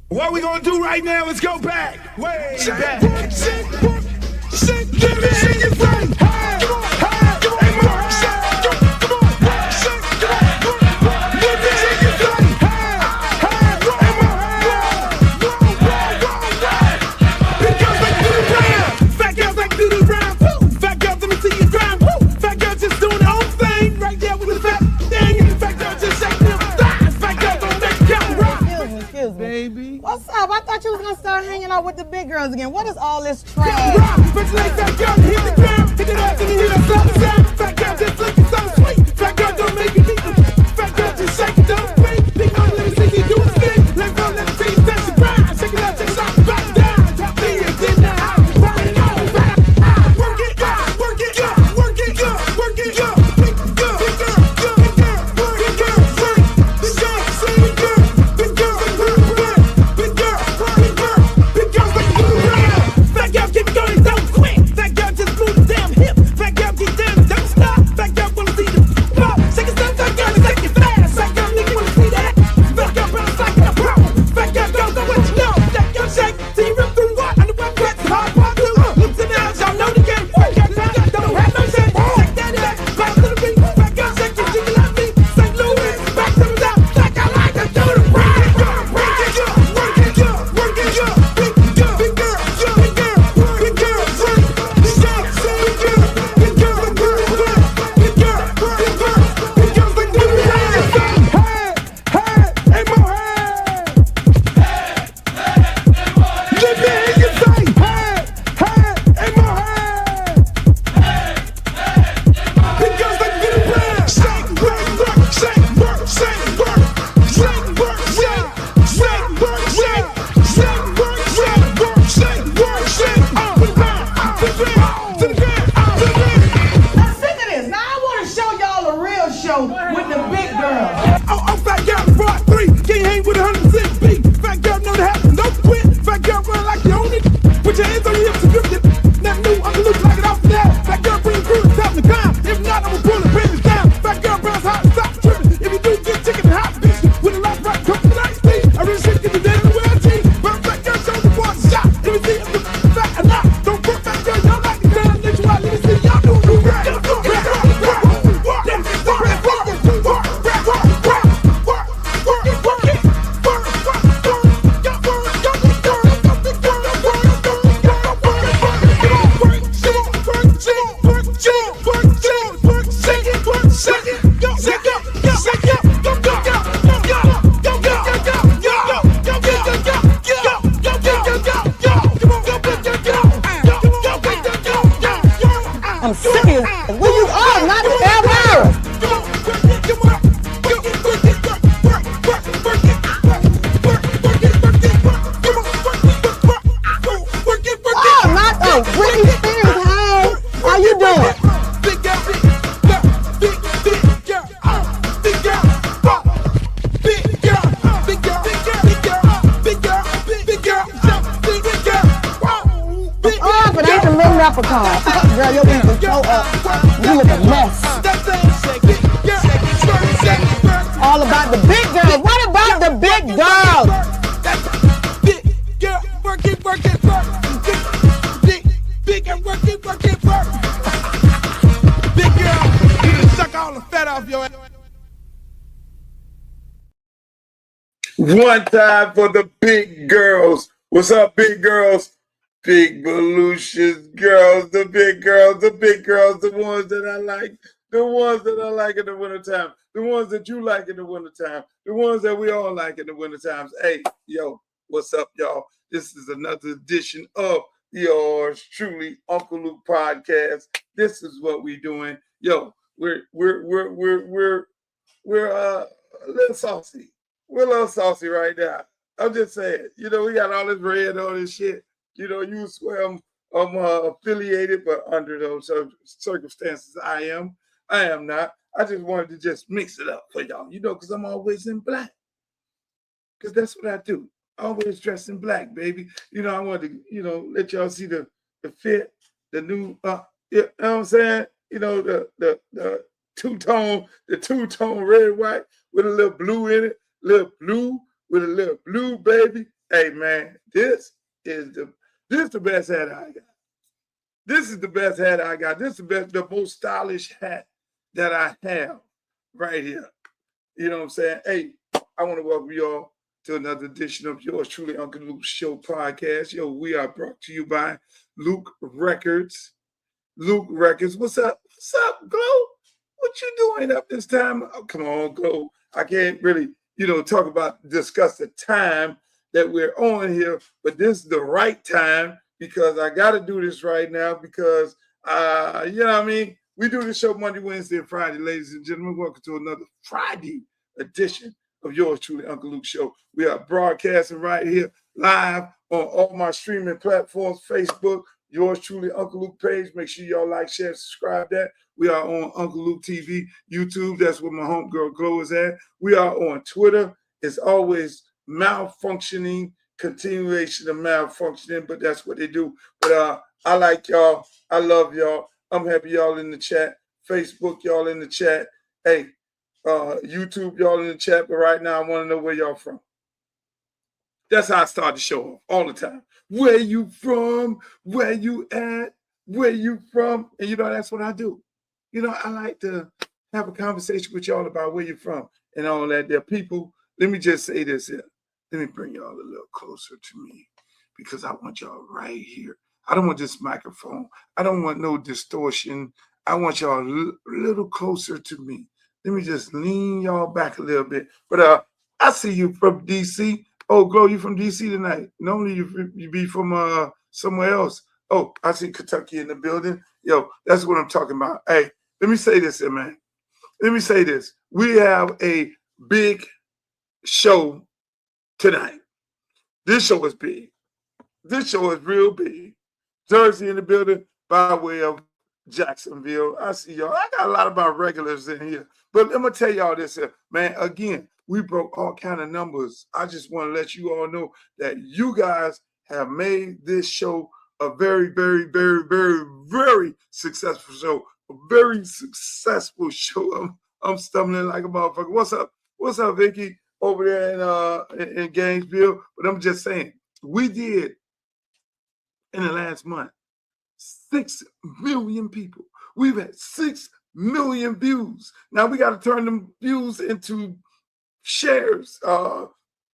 What we gonna do right now is go back, way back. Give me your friend. Baby. What's up? I thought you was gonna start hanging out with the big girls again. What is all this trash? Fat girl just looking so sweet. Fat girl don't make you need them. Fat girl just shake it, don't speak. Big girl, let me see you do a spin. Let go, let me see you dance the grind. Shake it up, take it off, back down. Drop me in the house. Rock it out, back. Work it, work it, work it, work it, big girl, big girl, big girl, big girl, big girl, big girl, big girl, big girl, big girl, like you around. Fat girl keep going, don't quit. Fat girl just move the damn hip. Fat girl get down, don't stop. Fat girl wanna see the pop. Shake it, stop, fat girl, shake it fast. Fat girl, nigga wanna see that. Fat girl bounce like a pro. Fat girl don't know what you know. Fat girl shake till you rip through what? On the web, that's hard part blue. Lips and out, y'all know the game. Fat girl don't have no shame. Shake that ass, bounce to the beat. Fat girl shake it, jiggle like me. St. Louis, back to the top. Fat girl like to do the ride. Work it, work it, work it, big girl, big girl, big girl, big girl, big girl, big girl, big girl, big girl, big girl, big girl, big girl, like do the ride. Hey, hey, mo hey. Let me hear you say, hey, hey, mo hey. Big girls like do the ride. Shake, work, work, shake, work, shake, work, shake, work, shake, shake, work, shake, shake, work, shake, work, shake, work, shake. To the ground, to the ground, to the ground, to the ground. I'm sick of this. Now I want to show y'all a real show with the big girls. Oh, fat girl, brought 3. Can't hang with 100% beat. Fat girl, know that happen, don't quit. Fat girl, run like you own it. Put your hands on your hips and grip it. Nothing new, I'm loose like it off the now. Fat girl, bring through the top of the climb. If not, I'ma pull the business down. Fat girl, bounce hot, stop tripping. If you do, get chicken and hot bitch. With a lot right, come to the night speed. I really should get the day in the way I cheat. But fat girl, show the boys a shot. Let me see if the fat or not. Don't put fat girl, y'all like the down. Let you out, let me see y'all do the right. I'm serious. Where you are, not ever. Oh, not the Britney Spears. Hey, how you doing? Big girl, big girl, big girl, big girl, big girl, big girl, big girl, big girl, big girl, big girl. Oh, but ain't the little leprechaun. Girl, your wings are so up. You look a mess. All about the big girls. What about the big girls? Big girl, work it, work it, work. Big girl, work it, work it, work. Big girl, you done suck all the fat off your ass. One time for the big girls. What's up, big girls? Big Volucious girls, the big girls, the big girls, the ones that I like, the ones that I like in the wintertime, the ones that you like in the wintertime, the ones that we all like in the winter times. Hey, yo, what's up, y'all? This is another edition of yours truly, Uncle Luke podcast. This is what we doing. Yo, we're a little saucy. We're a little saucy right now. I'm just saying, you know, we got all this red on this shit. You know, you swear I'm affiliated, but under those circumstances, I am not. I just wanted to just mix it up for y'all, you know, because I'm always in black. Because that's what I do. Always dressed in black, baby. You know, I wanted to, you know, let y'all see the fit, the new, you know what I'm saying? You know, the two-tone red, white with a little blue in it, little blue with a little blue, baby. Hey man, this is the best hat I got. This is the best hat I got. This is the most stylish hat that I have right here. You know what I'm saying? Hey, I want to welcome y'all to another edition of yours truly, Uncle Luke's Show podcast. Yo, we are brought to you by Luke Records. Luke Records. What's up? What's up, Glow? What you doing up this time? Oh, come on, Glow. I can't really, discuss the time that we're on here, but this is the right time because I got to do this right now because, you know what I mean? We do the show Monday, Wednesday, and Friday, ladies and gentlemen. Welcome to another Friday edition of yours truly, Uncle Luke Show. We are broadcasting right here live on all my streaming platforms, Facebook, yours truly, Uncle Luke page. Make sure y'all like, share, subscribe that. We are on Uncle Luke TV, YouTube. That's where my homegirl Glow is at. We are on Twitter. It's always malfunctioning, continuation of malfunctioning, but that's what they do. But I like y'all. I love y'all. I'm happy y'all in the chat. Facebook, y'all in the chat. Hey, YouTube, y'all in the chat. But right now, I want to know where y'all from. That's how I start the show off all the time. Where you from? Where you at? Where you from? And that's what I do. I like to have a conversation with y'all about where you're from and all that. There, people, let me just say this here. Let me bring y'all a little closer to me because I want y'all right here. I don't want this microphone. I don't want no distortion. I want y'all a little closer to me. Let me just lean y'all back a little bit. But I see you from D.C. Oh, Glow, you from D.C. tonight. Normally you be from somewhere else. Oh, I see Kentucky in the building. Yo, that's what I'm talking about. Hey, let me say this here, man. Let me say this. We have a big show tonight. This show is big. This show is real big. Jersey in the building by way of Jacksonville. I see y'all. I got a lot of my regulars in here. But let me tell y'all this here, man. Again, we broke all kind of numbers. I just want to let you all know that you guys have made this show a very, very, very, very, very successful show. A very successful show. I'm stumbling like a motherfucker. What's up? What's up, Vicky? Over there in Gainesville. But I'm just saying, we did in the last month 6 million people. We've had 6 million views. Now we got to turn them views into shares,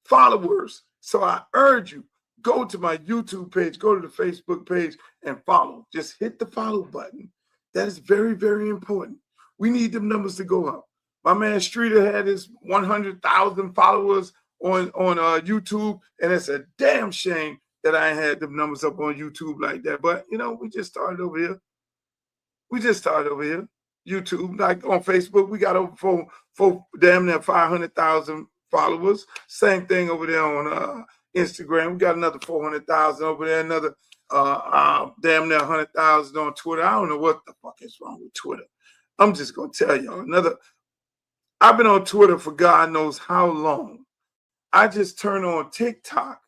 followers. So I urge you, go to my YouTube page, go to the Facebook page and follow. Just hit the follow button. That is very, very important. We need them numbers to go up. My man Streeter had his 100,000 followers on YouTube, and it's a damn shame that I had them numbers up on YouTube like that. But, we just started over here. YouTube, like on Facebook, we got over four damn near 500,000 followers. Same thing over there on Instagram. We got another 400,000 over there, another damn near 100,000 on Twitter. I don't know what the fuck is wrong with Twitter. I'm just going to tell y'all I've been on Twitter for God knows how long. I just turned on TikTok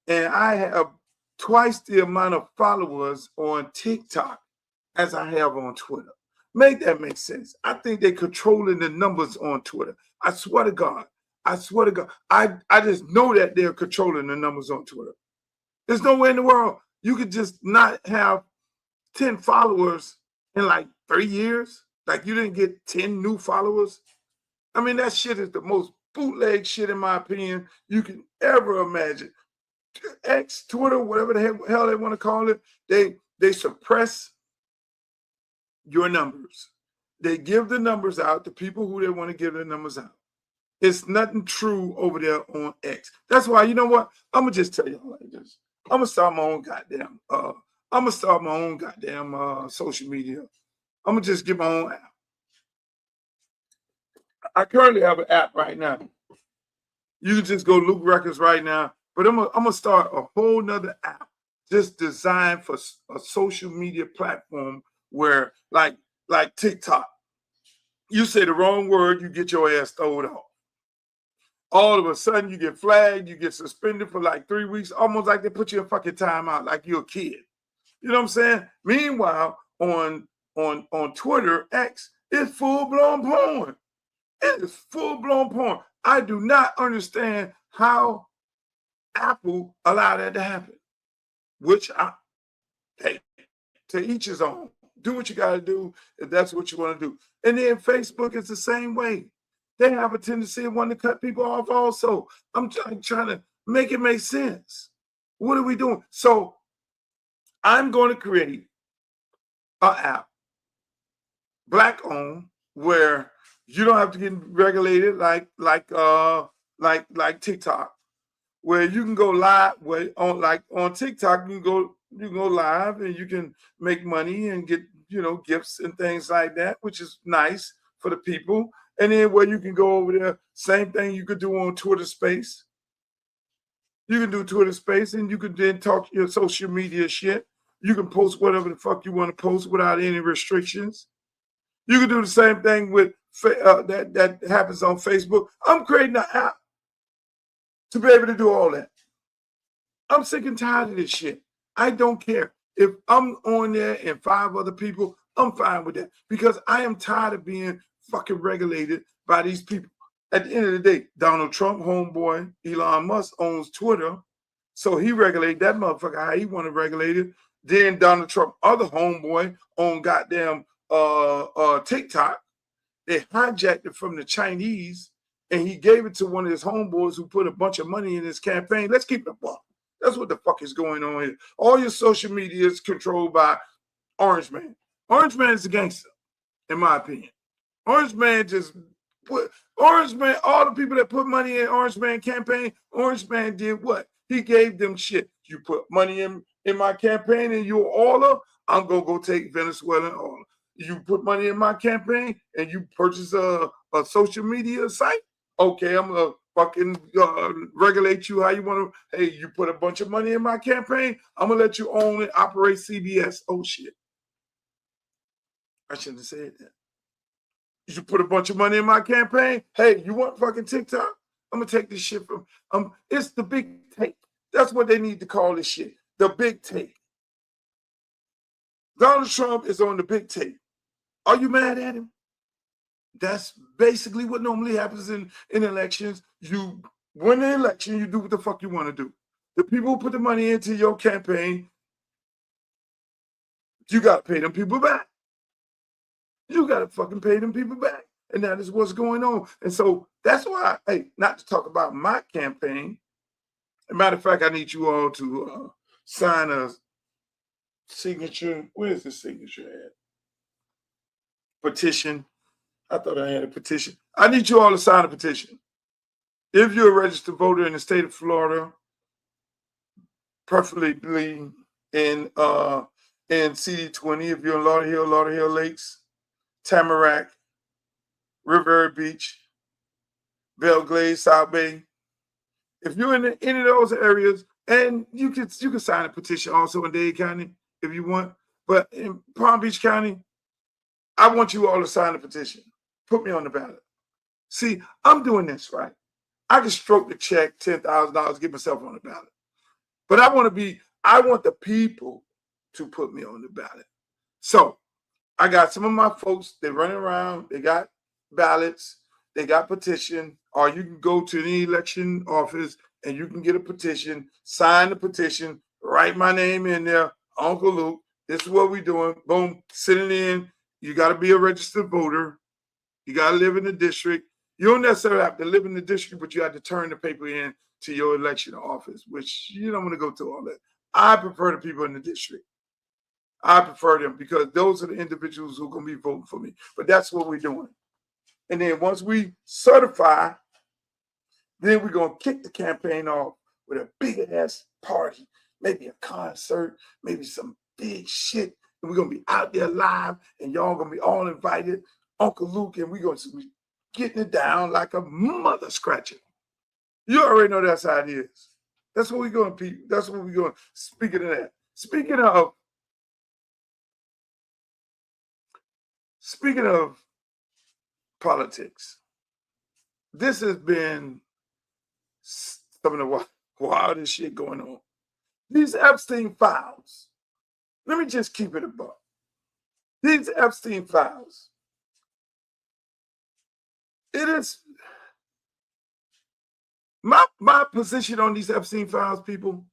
and I have twice the amount of followers on TikTok as I have on Twitter. Make that make sense. I think they're controlling the numbers on Twitter. I swear to God. I just know that they're controlling the numbers on Twitter. There's no way in the world you could just not have 10 followers in like 3 years. Like you didn't get 10 new followers. I mean, that shit is the most bootleg shit, in my opinion, you can ever imagine. X, Twitter, whatever the hell they want to call it, they suppress your numbers. They give the numbers out to people who they want to give their numbers out. It's nothing true over there on X. That's why, you know what? I'm going to just tell y'all like this. I'm going to start my own goddamn social media. I'm going to just get my own app. I currently have an app right now. You can just go Luke Records right now. But I'm gonna start a whole nother app just designed for a social media platform where, like TikTok, you say the wrong word, you get your ass thrown off. All of a sudden, you get flagged, you get suspended for like 3 weeks, almost like they put you in fucking timeout, like you're a kid. You know what I'm saying? Meanwhile, on Twitter, X, it's full-blown porn. It is full-blown porn. I do not understand how Apple allowed that to happen, which hey, to each his own. Do what you got to do if that's what you want to do. And then Facebook is the same way. They have a tendency of wanting to cut people off also. I'm trying to make it make sense. What are we doing? So I'm going to create an app, Black owned, where you don't have to get regulated like TikTok, where you can go live on TikTok. You can go live and you can make money and get gifts and things like that, which is nice for the people. And then where you can go over there, same thing you could do on Twitter Space. You can do Twitter Space and you can then talk your social media shit. You can post whatever the fuck you want to post without any restrictions. You can do the same thing with that happens on Facebook. I'm creating an app to be able to do all that. I'm sick and tired of this shit. I don't care. If I'm on there and 5 other people, I'm fine with that because I am tired of being fucking regulated by these people. At the end of the day, Donald Trump, homeboy, Elon Musk owns Twitter, so he regulated that motherfucker how he want to regulate it. Then Donald Trump, other homeboy, owned goddamn TikTok. They hijacked it from the Chinese, and he gave it to one of his homeboys who put a bunch of money in his campaign. Let's keep it a buck. That's what the fuck is going on here. All your social media is controlled by Orange Man. Orange Man is a gangster, in my opinion. Orange Man all the people that put money in Orange Man campaign, Orange Man did what? He gave them shit. You put money in my campaign and you're oiler, I'm going to go take Venezuelan oil. You put money in my campaign and you purchase a social media site, okay, I'm going to fucking regulate you how you want to. Hey, you put a bunch of money in my campaign, I'm going to let you own and operate CBS. Oh, shit. I shouldn't have said that. You put a bunch of money in my campaign. Hey, you want fucking TikTok? I'm going to take this shit from, it's the big take. That's what they need to call this shit. The big take. Donald Trump is on the big take. Are you mad at him? That's basically what normally happens in elections. You win the election, you do what the fuck you want to do. The people who put the money into your campaign, you got to pay them people back. You got to fucking pay them people back. And that is what's going on. And so that's why, hey, not to talk about my campaign. As a matter of fact, I need you all to sign a signature. Where's the signature at? Petition. I thought I had a petition. I need you all to sign a petition. If you're a registered voter in the state of Florida, preferably in CD20, if you're in Lauderhill Lakes, Tamarack, Riviera Beach, Belle Glade, South Bay. If you're in any of those areas, and you can sign a petition also in Dade County if you want, but in Palm Beach County, I want you all to sign a petition. Put me on the ballot. See, I'm doing this right. I can stroke the check, $10,000, get myself on the ballot. But I want the people to put me on the ballot. So I got some of my folks, they're running around, they got ballots, they got petition, or you can go to the election office and you can get a petition, sign the petition, write my name in there, Uncle Luke, this is what we're doing, boom, sitting in. You got to be a registered voter. You got to live in the district. You don't necessarily have to live in the district, but you have to turn the paper in to your election office, which you don't want to go through all that. I prefer the people in the district. I prefer them because those are the individuals who are going to be voting for me. But that's what we're doing. And then once we certify, then we're going to kick the campaign off with a big-ass party, maybe a concert, maybe some big shit. And we're going to be out there live, and y'all going to be all invited. Uncle Luke, and we're going to be getting it down like a mother scratcher. You already know that's how it is. That's what we're going to, that's what we're going. Speaking of that, speaking of politics, this has been some of the wildest shit going on. These Epstein files, let me just keep it above. These Epstein files, it is My position on these Epstein files, people,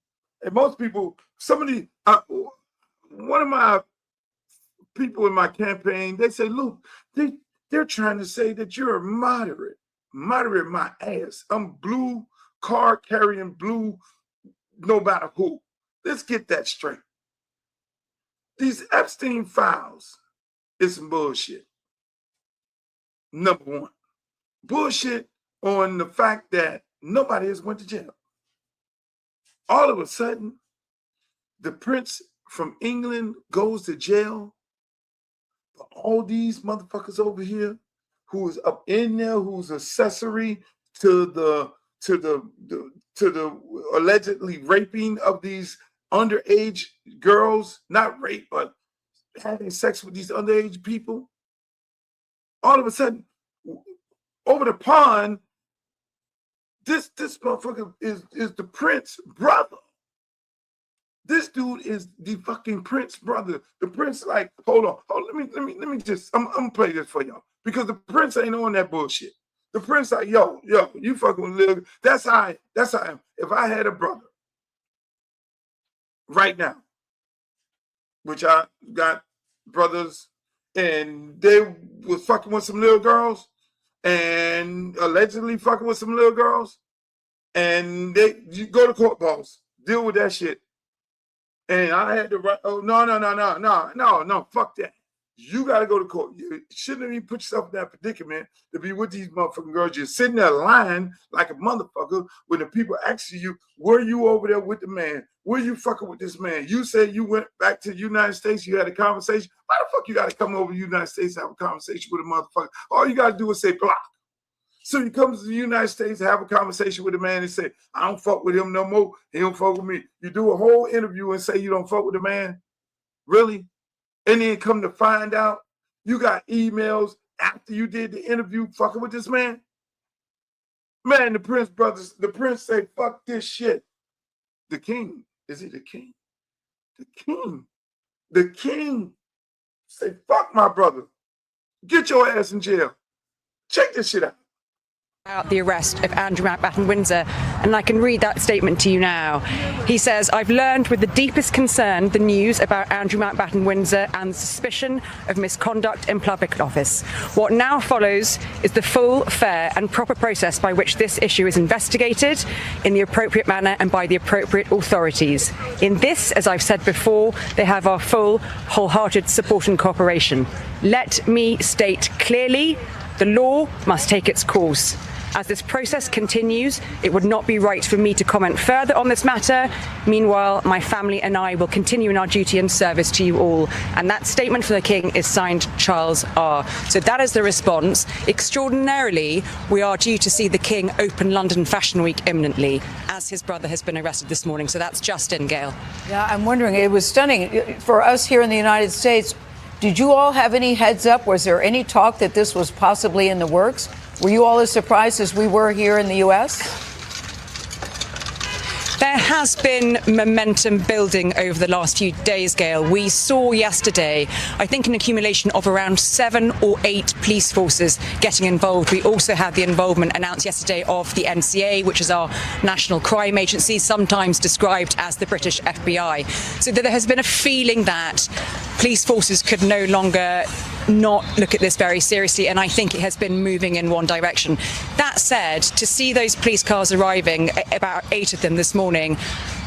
and most people, somebody, one of my people in my campaign, they say, Luke, they're trying to say that you're a moderate. Moderate my ass. I'm blue, card carrying blue, no matter who. Let's get that straight. These Epstein files is some bullshit. Number one, bullshit on the fact that nobody has went to jail. All of a sudden, the prince from England goes to jail. But all these motherfuckers over here who is up in there, who's accessory to the allegedly raping of these underage girls, not rape, but having sex with these underage people. All of a sudden, over the pond, this motherfucker is the prince brother. This dude is the fucking prince brother. The prince, like, hold on, let me just, I'm gonna play this for y'all because the prince ain't on that bullshit. The prince like, yo, you fucking with Lil. That's how I am. If I had a brother right now, which I got brothers, and they was fucking with some little girls, and allegedly fucking with some little girls, and you go to court, boss, deal with that shit. And I had to write, oh, no, fuck that. You got to go to court. You shouldn't even put yourself in that predicament to be with these motherfucking girls. You're sitting there lying like a motherfucker when the people asking you, were you over there with the man? Were you fucking with this man? You said you went back to the United States. You had a conversation. Why the fuck you got to come over to the United States and have a conversation with a motherfucker? All you got to do is say block. So you come to the United States, have a conversation with a man and say, I don't fuck with him no more. He don't fuck with me. You do a whole interview and say you don't fuck with the man? Really? And then come to find out you got emails after you did the interview fucking with this man? Man, the Prince brothers, the Prince say, fuck this shit. The king, is he the king? The king. The king say, fuck my brother. Get your ass in jail. Check this shit out. About the arrest of Andrew Mountbatten Windsor, and I can read that statement to you now. He says, I've learned with the deepest concern the news about Andrew Mountbatten Windsor and the suspicion of misconduct in public office. What now follows is the full, fair and proper process by which this issue is investigated in the appropriate manner and by the appropriate authorities. In this, as I've said before, they have our full, wholehearted support and cooperation. Let me state clearly, the law must take its course. As this process continues, it would not be right for me to comment further on this matter. Meanwhile, my family and I will continue in our duty and service to you all. And that statement from the King is signed Charles R. So that is the response. Extraordinarily, we are due to see the King open London Fashion Week imminently, as his brother has been arrested this morning. So that's Justin, Gail. Yeah, I'm wondering, it was stunning. For us here in the United States, did you all have any heads up? Was there any talk that this was possibly in the works? Were you all as surprised as we were here in the U.S.? There has been momentum building over the last few days, Gail. We saw yesterday, I think, an accumulation of around 7 or 8 police forces getting involved. We also had the involvement announced yesterday of the NCA, which is our national crime agency, sometimes described as the British FBI. So there has been a feeling that police forces could no longer not look at this very seriously, and I think it has been moving in one direction. That said, to see those police cars arriving, about 8 of them this morning,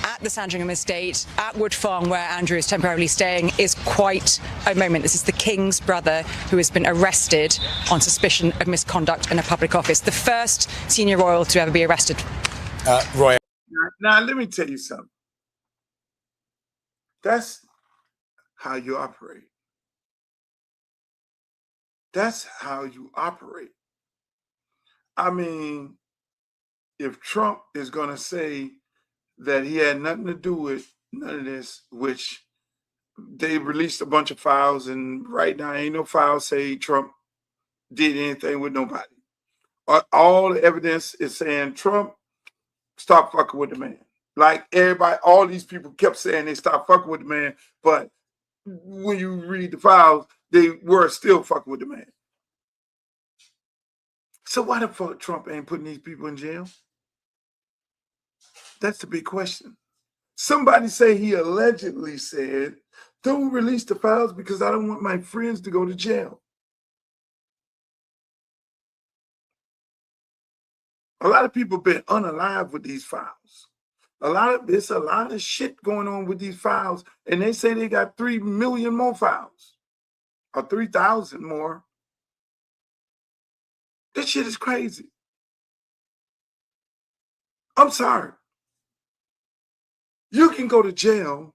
at the Sandringham estate, at Wood Farm, where Andrew is temporarily staying, is quite a moment. This is the King's brother who has been arrested on suspicion of misconduct in a public office, the first senior royal to ever be arrested. Roy. Now, let me tell you something. That's how you operate. That's how you operate. I mean, if Trump is going to say that he had nothing to do with none of this, which they released a bunch of files, and right now ain't no files say Trump did anything with nobody. All the evidence is saying Trump stopped fucking with the man. Like everybody, all these people kept saying they stopped fucking with the man, but when you read the files, they were still fucking with the man. So why the fuck Trump ain't putting these people in jail? That's the big question. Somebody say he allegedly said, don't release the files because I don't want my friends to go to jail. A lot of people been unalive with these files. There's a lot of shit going on with these files, and they say they got 3 million more files or 3,000 more. This shit is crazy. I'm sorry. You can go to jail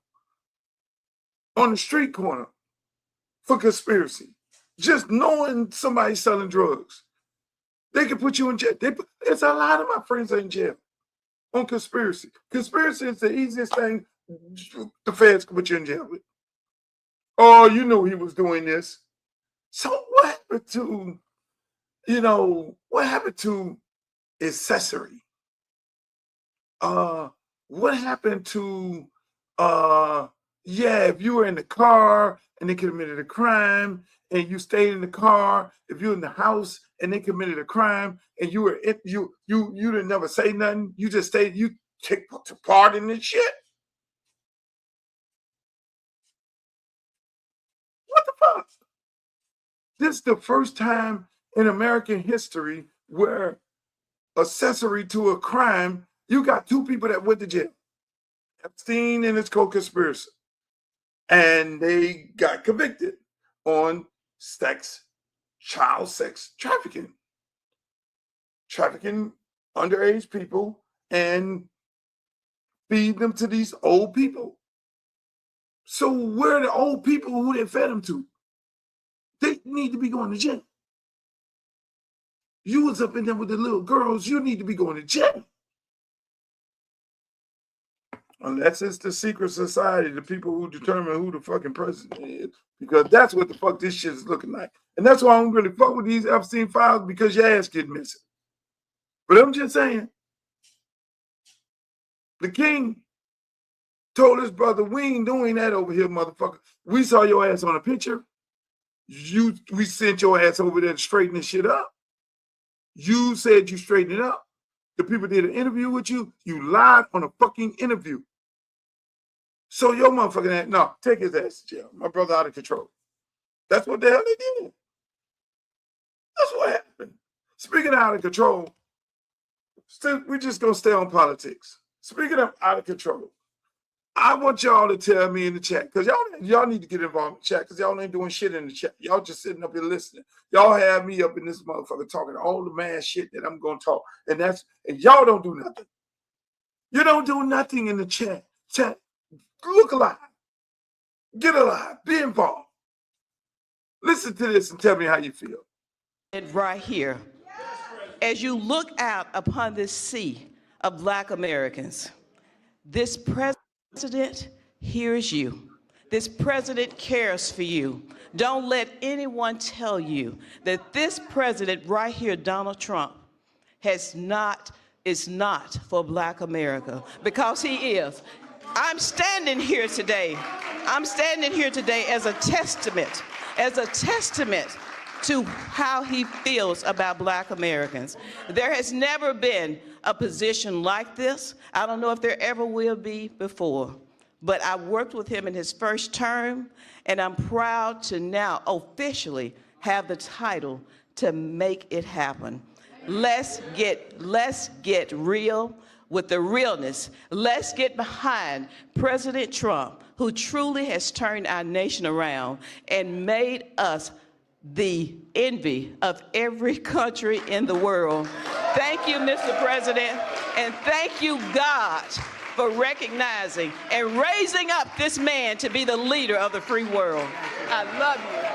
on the street corner for conspiracy. Just knowing somebody's selling drugs. They can put you in jail. There's a lot of my friends are in jail on conspiracy. Conspiracy is the easiest thing the feds can put you in jail with. Oh, you know he was doing this. So what happened to, what happened to accessory? What happened to, if you were in the car and they committed a crime and you stayed in the car, if you're in the house and they committed a crime and you didn't never say nothing, you just stayed, you take part in this shit. What the fuck? This is the first time in American history where accessory to a crime, you got 2 people that went to jail. Epstein and his co-conspirator. And they got convicted on child sex trafficking. Trafficking underage people and feed them to these old people. So where are the old people who they fed them to? They need to be going to jail. You was up in there with the little girls, you need to be going to jail. Unless it's the secret society, the people who determine who the fucking president is. Because that's what the fuck this shit is looking like. And that's why I don't really fuck with these Epstein files, because your ass get missing. But I'm just saying, the king told his brother, we ain't doing that over here, motherfucker. We saw your ass on a picture. We sent your ass over there to straighten this shit up. You said you straightened it up. The people did an interview with you. You lied on a fucking interview. So your motherfucking ass, no, take his ass to jail. My brother out of control. That's what the hell they did. That's what happened. Speaking of out of control, we're just going to stay on politics. Speaking of out of control, I want y'all to tell me in the chat, because y'all need to get involved in the chat, because y'all ain't doing shit in the chat. Y'all just sitting up here listening. Y'all have me up in this motherfucker talking all the mad shit that I'm going to talk. And y'all don't do nothing. You don't do nothing in the chat. Chat, look alive. Get alive. Be involved. Listen to this and tell me how you feel. Right here. As you look out upon this sea of Black Americans, this president hears you. This president cares for you. Don't let anyone tell you that this president right here, Donald Trump, is not for Black America, because he is. I'm standing here today as a testament to how he feels about Black Americans. There has never been a position like this. I don't know if there ever will be before, but I worked with him in his first term, and I'm proud to now officially have the title to make it happen. Let's get real with the realness. Let's get behind President Trump, who truly has turned our nation around and made us the envy of every country in the world. Thank you, Mr. President, and thank you, God, for recognizing and raising up this man to be the leader of the free world. I love you.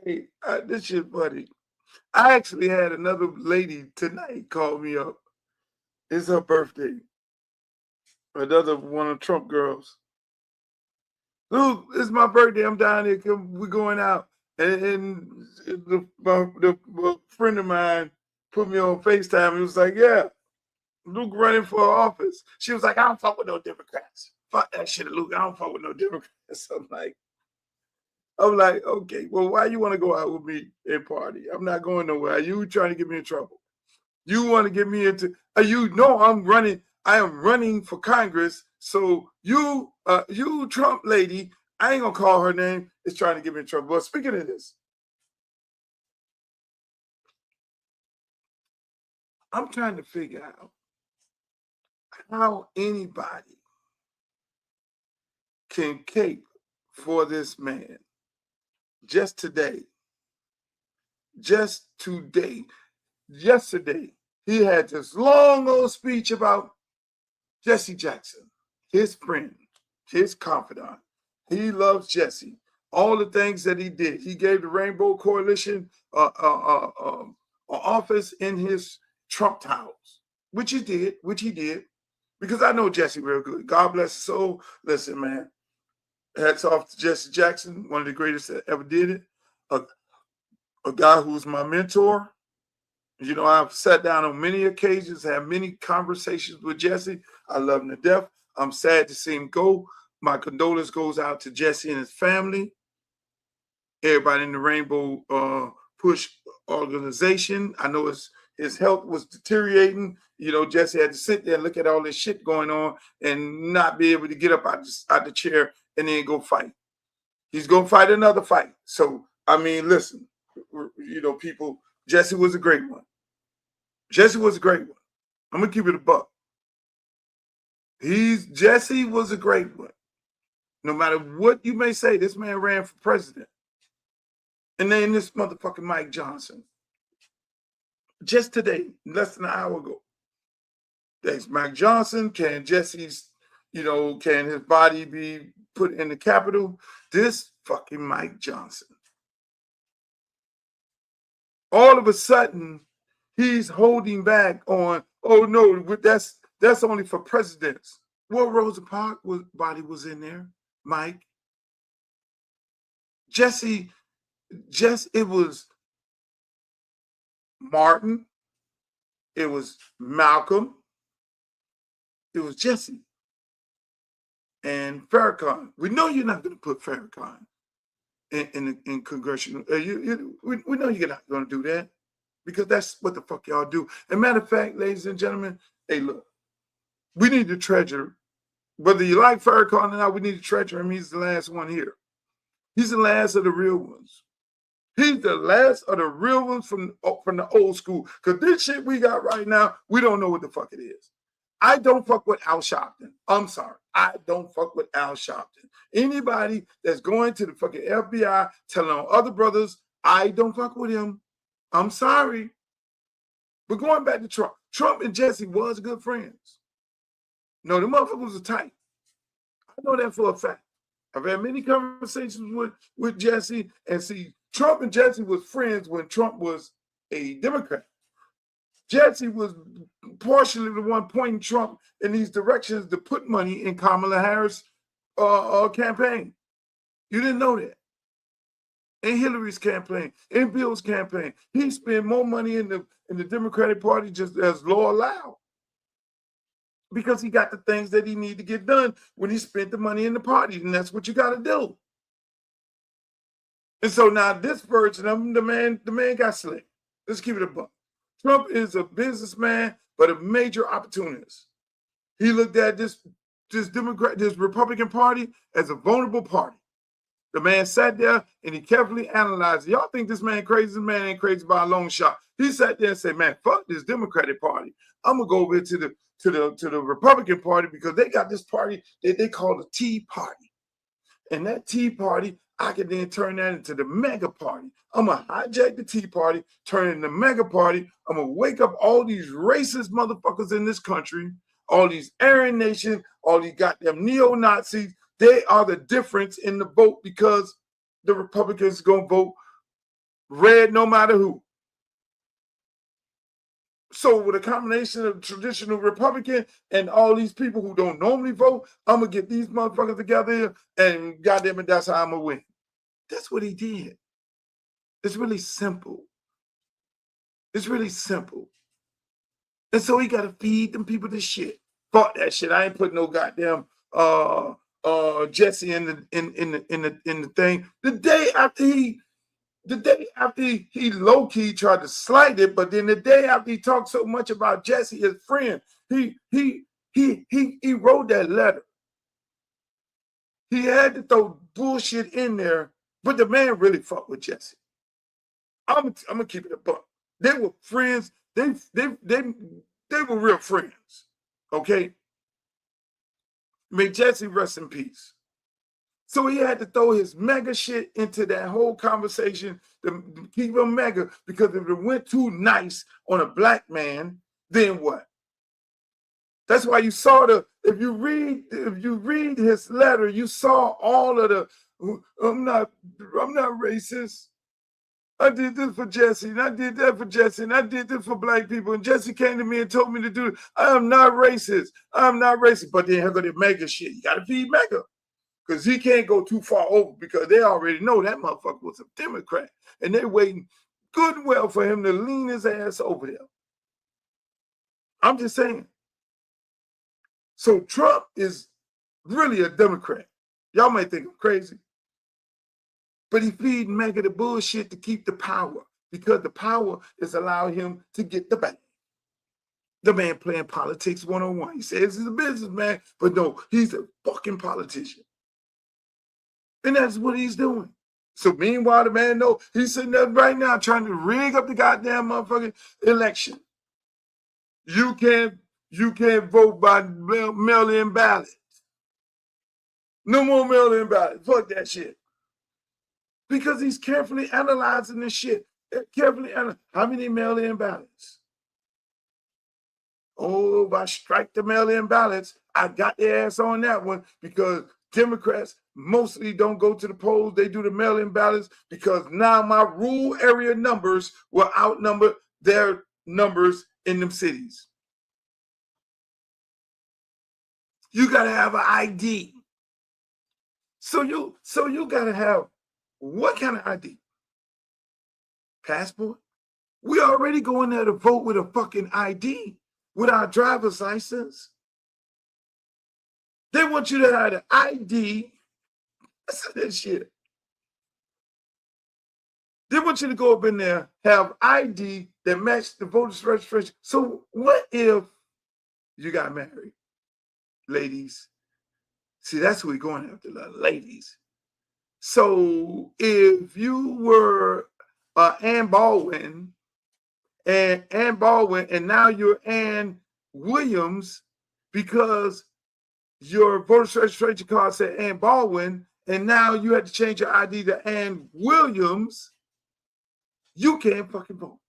Hey, this shit funny. I actually had another lady tonight call me up. It's her birthday. Another one of Trump girls. Luke, it's my birthday. I'm down here. We're going out. And the friend of mine put me on FaceTime. He was like, yeah. Luke running for office. She was like, I don't fuck with no Democrats. Fuck that shit, Luke. I don't fuck with no Democrats. I'm like, okay, well, why you want to go out with me and party? I'm not going nowhere. Are you trying to get me in trouble? You want to get me into, you know I'm running, I am running for Congress. So you Trump lady, I ain't gonna call her name, is trying to get me in trouble. But speaking of this, I'm trying to figure out how anybody can cape for this man just today. Yesterday, he had this long old speech about Jesse Jackson, his friend, his confidant. He loves Jesse. All the things that he did. He gave the Rainbow Coalition office in his Trump Towers, which he did, because I know Jesse real good. God bless his soul. Listen, man, hats off to Jesse Jackson, one of the greatest that ever did it. A guy who's my mentor. You know, I've sat down on many occasions, had many conversations with Jesse. I love him to death. I'm sad to see him go. My condolence goes out to Jesse and his family, everybody in the Rainbow Push organization. I know his health was deteriorating. You know, Jesse had to sit there and look at all this shit going on and not be able to get up out the chair and then go fight. He's going to fight another fight. So, I mean, listen, you know, people, Jesse was a great one. Jesse was a great one. I'm going to keep it a buck. Jesse was a great one. No matter what you may say, this man ran for president. And then this motherfucking Mike Johnson. Just today, less than an hour ago. Thanks, Mike Johnson. Can Jesse's, can his body be put in the Capitol? This fucking Mike Johnson. All of a sudden, he's holding back on, oh no, that's only for presidents. Well, Rosa Parks' body was in there, Mike. It was Martin, it was Malcolm, it was Jesse, and Farrakhan. We know you're not going to put Farrakhan in congressional. We know you're not going to do that because that's what the fuck y'all do. And matter of fact, ladies and gentlemen, hey, look, we need to treasure. Whether you like Farrakhan or not, we need to treasure him. He's the last one here. He's the last of the real ones. He's the last of the real ones from the old school. Because this shit we got right now, we don't know what the fuck it is. I don't fuck with Al Sharpton. I'm sorry. I don't fuck with Al Sharpton. Anybody that's going to the fucking FBI telling on other brothers, I don't fuck with him. I'm sorry. But going back to Trump. Trump and Jesse was good friends. No, the motherfuckers are tight. I know that for a fact. I've had many conversations with Jesse, and see, Trump and Jesse was friends when Trump was a Democrat. Jesse was partially the one pointing Trump in these directions to put money in Kamala Harris' campaign. You didn't know that. In Hillary's campaign, in Bill's campaign, he spent more money in the Democratic Party just as law allowed. Because he got the things that he needed to get done when he spent the money in the party, and that's what you got to do. And so now this version of him, the man got slick. Let's keep it a buck. Trump is a businessman, but a major opportunist. He looked at this Republican Party as a vulnerable party. The man sat there and he carefully analyzed it. Y'all think this man crazy? This man ain't crazy by a long shot. He sat there and said, man, fuck this Democratic Party. I'm going to go over here to the Republican Party because they got this party that they call the Tea Party. And that Tea Party, I can then turn that into the mega party. I'm going to hijack the Tea Party, turn it into the mega party. I'm going to wake up all these racist motherfuckers in this country, all these Aryan Nation, all these goddamn neo-Nazis. They are the difference in the vote because the Republicans going to vote red no matter who. So with a combination of traditional Republican and all these people who don't normally vote, I'm going to get these motherfuckers together and goddamn it, that's how I'm going to win. That's what he did. It's really simple. It's really simple. And so he got to feed them people this shit. Fuck that shit. I ain't putting no goddamn Jesse in the thing. The day after he low key tried to slight it, but then the day after he talked so much about Jesse, his friend, he wrote that letter. He had to throw bullshit in there, but the man really fucked with Jesse. I'm gonna keep it a buck. They were friends. They were real friends. Okay. May Jesse rest in peace. So he had to throw his mega shit into that whole conversation to keep him mega, because if it went too nice on a black man, then what? That's why you saw if you read his letter, you saw all of the I'm not racist. I did this for Jesse, and I did that for Jesse, and I did this for black people. And Jesse came to me and told me to do it. I am not racist. I'm not racist. But then here go the mega shit. You gotta feed mega. Because he can't go too far over, because they already know that motherfucker was a Democrat. And they're waiting good and well for him to lean his ass over there. I'm just saying. So Trump is really a Democrat. Y'all might think I'm crazy. But he feeding mega the bullshit to keep the power, because the power is allowing him to get the bag. The man playing politics 101. He says he's a businessman, but no, he's a fucking politician. And that's what he's doing. So meanwhile, the man knows he's sitting there right now trying to rig up the goddamn motherfucking election. You can't vote by mail-in ballots. No more mail-in ballots. Fuck that shit. Because he's carefully analyzing this shit. Carefully analyzing. How many mail-in ballots? Oh, if I strike the mail-in ballots, I got their ass on that one, because Democrats mostly don't go to the polls. They do the mail-in ballots, because now my rural area numbers will outnumber their numbers in them cities. You got to have an ID. So you got to have what kind of ID? Passport? We already go in there to vote with a fucking ID, with our driver's license. They want you to have an ID. Listen to this shit. They want you to go up in there, have ID that match the voter's registration. So what if you got married? Ladies. See, that's what we're going after, ladies. So if you were Ann Baldwin, and now you're Ann Williams, because your voter's registration card said Ann Baldwin, and now you had to change your ID to Ann Williams, you can't fucking vote.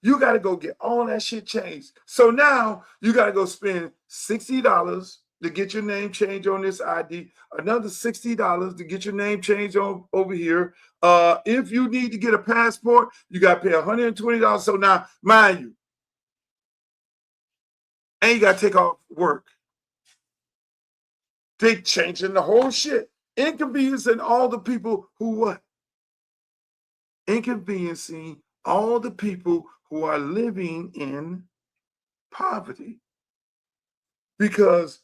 You got to go get all that shit changed. So now you got to go spend $60 to get your name changed on this ID, another $60 to get your name changed over here. If you need to get a passport, you got to pay $120. So now, mind you, and you got to take off work. They changing the whole shit. Inconveniencing all the people who what? Inconveniencing all the people who are living in poverty. Because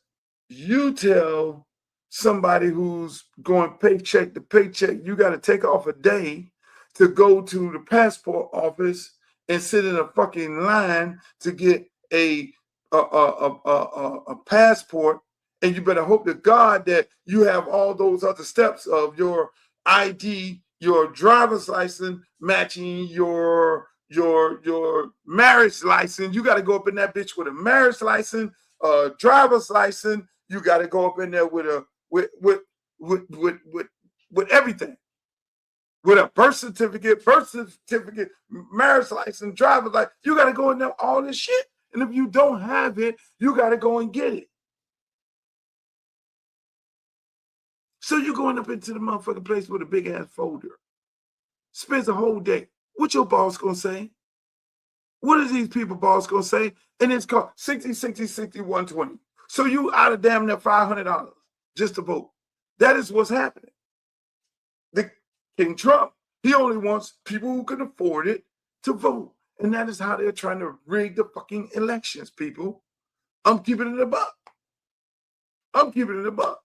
you tell somebody who's going paycheck to paycheck, you got to take off a day to go to the passport office and sit in a fucking line to get a passport, and you better hope to God that you have all those other steps of your ID, your driver's license matching your marriage license. You got to go up in that bitch with a marriage license, driver's license. You got to go up in there with everything, with a birth certificate, marriage license, driver's license. You got to go in there all this shit. And if you don't have it, you got to go and get it. So you're going up into the motherfucking place with a big ass folder. Spends a whole day. What your boss gonna say? What is these people boss gonna say? And it's called 60, 120. So you out of damn near $500 just to vote. That is what's happening. The King Trump, He only wants people who can afford it to vote. And that is how they're trying to rig the fucking elections, people. I'm keeping it a buck. I'm keeping it a buck.